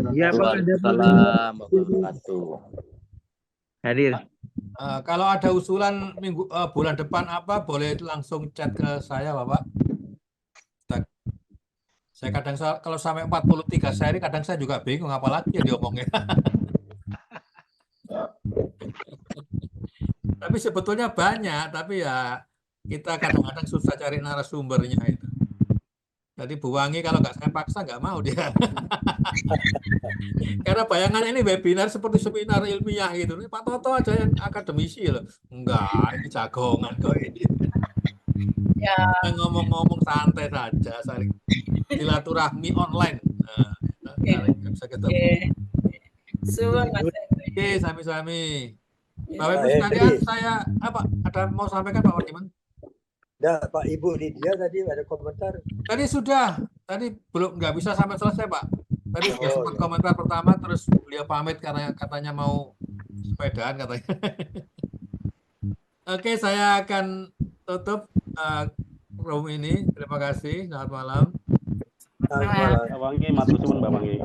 Iya Pak, ada Pak. Waalaikumsalam wabarakatuh. Hadir. Kalau ada usulan bulan depan apa, boleh langsung chat ke saya Bapak. Saya kadang kalau sampai 43 seri kadang saya juga bingung apalagi ya diomongnya. Tapi sebetulnya banyak, tapi ya kita kadang-kadang susah cari narasumbernya itu. Jadi Bu Wangi kalau nggak saya paksa nggak mau dia. Karena bayangan ini webinar seperti seminar ilmiah gitu. Ini Pak Toto aja yang akademisi loh. Enggak, ini jagongan kok ini. Ya. Ngomong-ngomong santai saja, saling silaturahmi online. Nah, bisa ketemu. Oke, sami-sami. Bapak Ibu sekalian, saya ada mau sampaikan Pak Wardiman? Nah, Pak Ibu Lydia tadi ada komentar. Tadi sudah, tadi belum nggak bisa sampai selesai Pak. Tadi sudah sempat komentar pertama, terus beliau pamit karena katanya mau sepedaan katanya. Oke, saya akan tutup room ini. Terima kasih. Selamat malam. Mbak Wangi, matur suwun Mbak Wangi.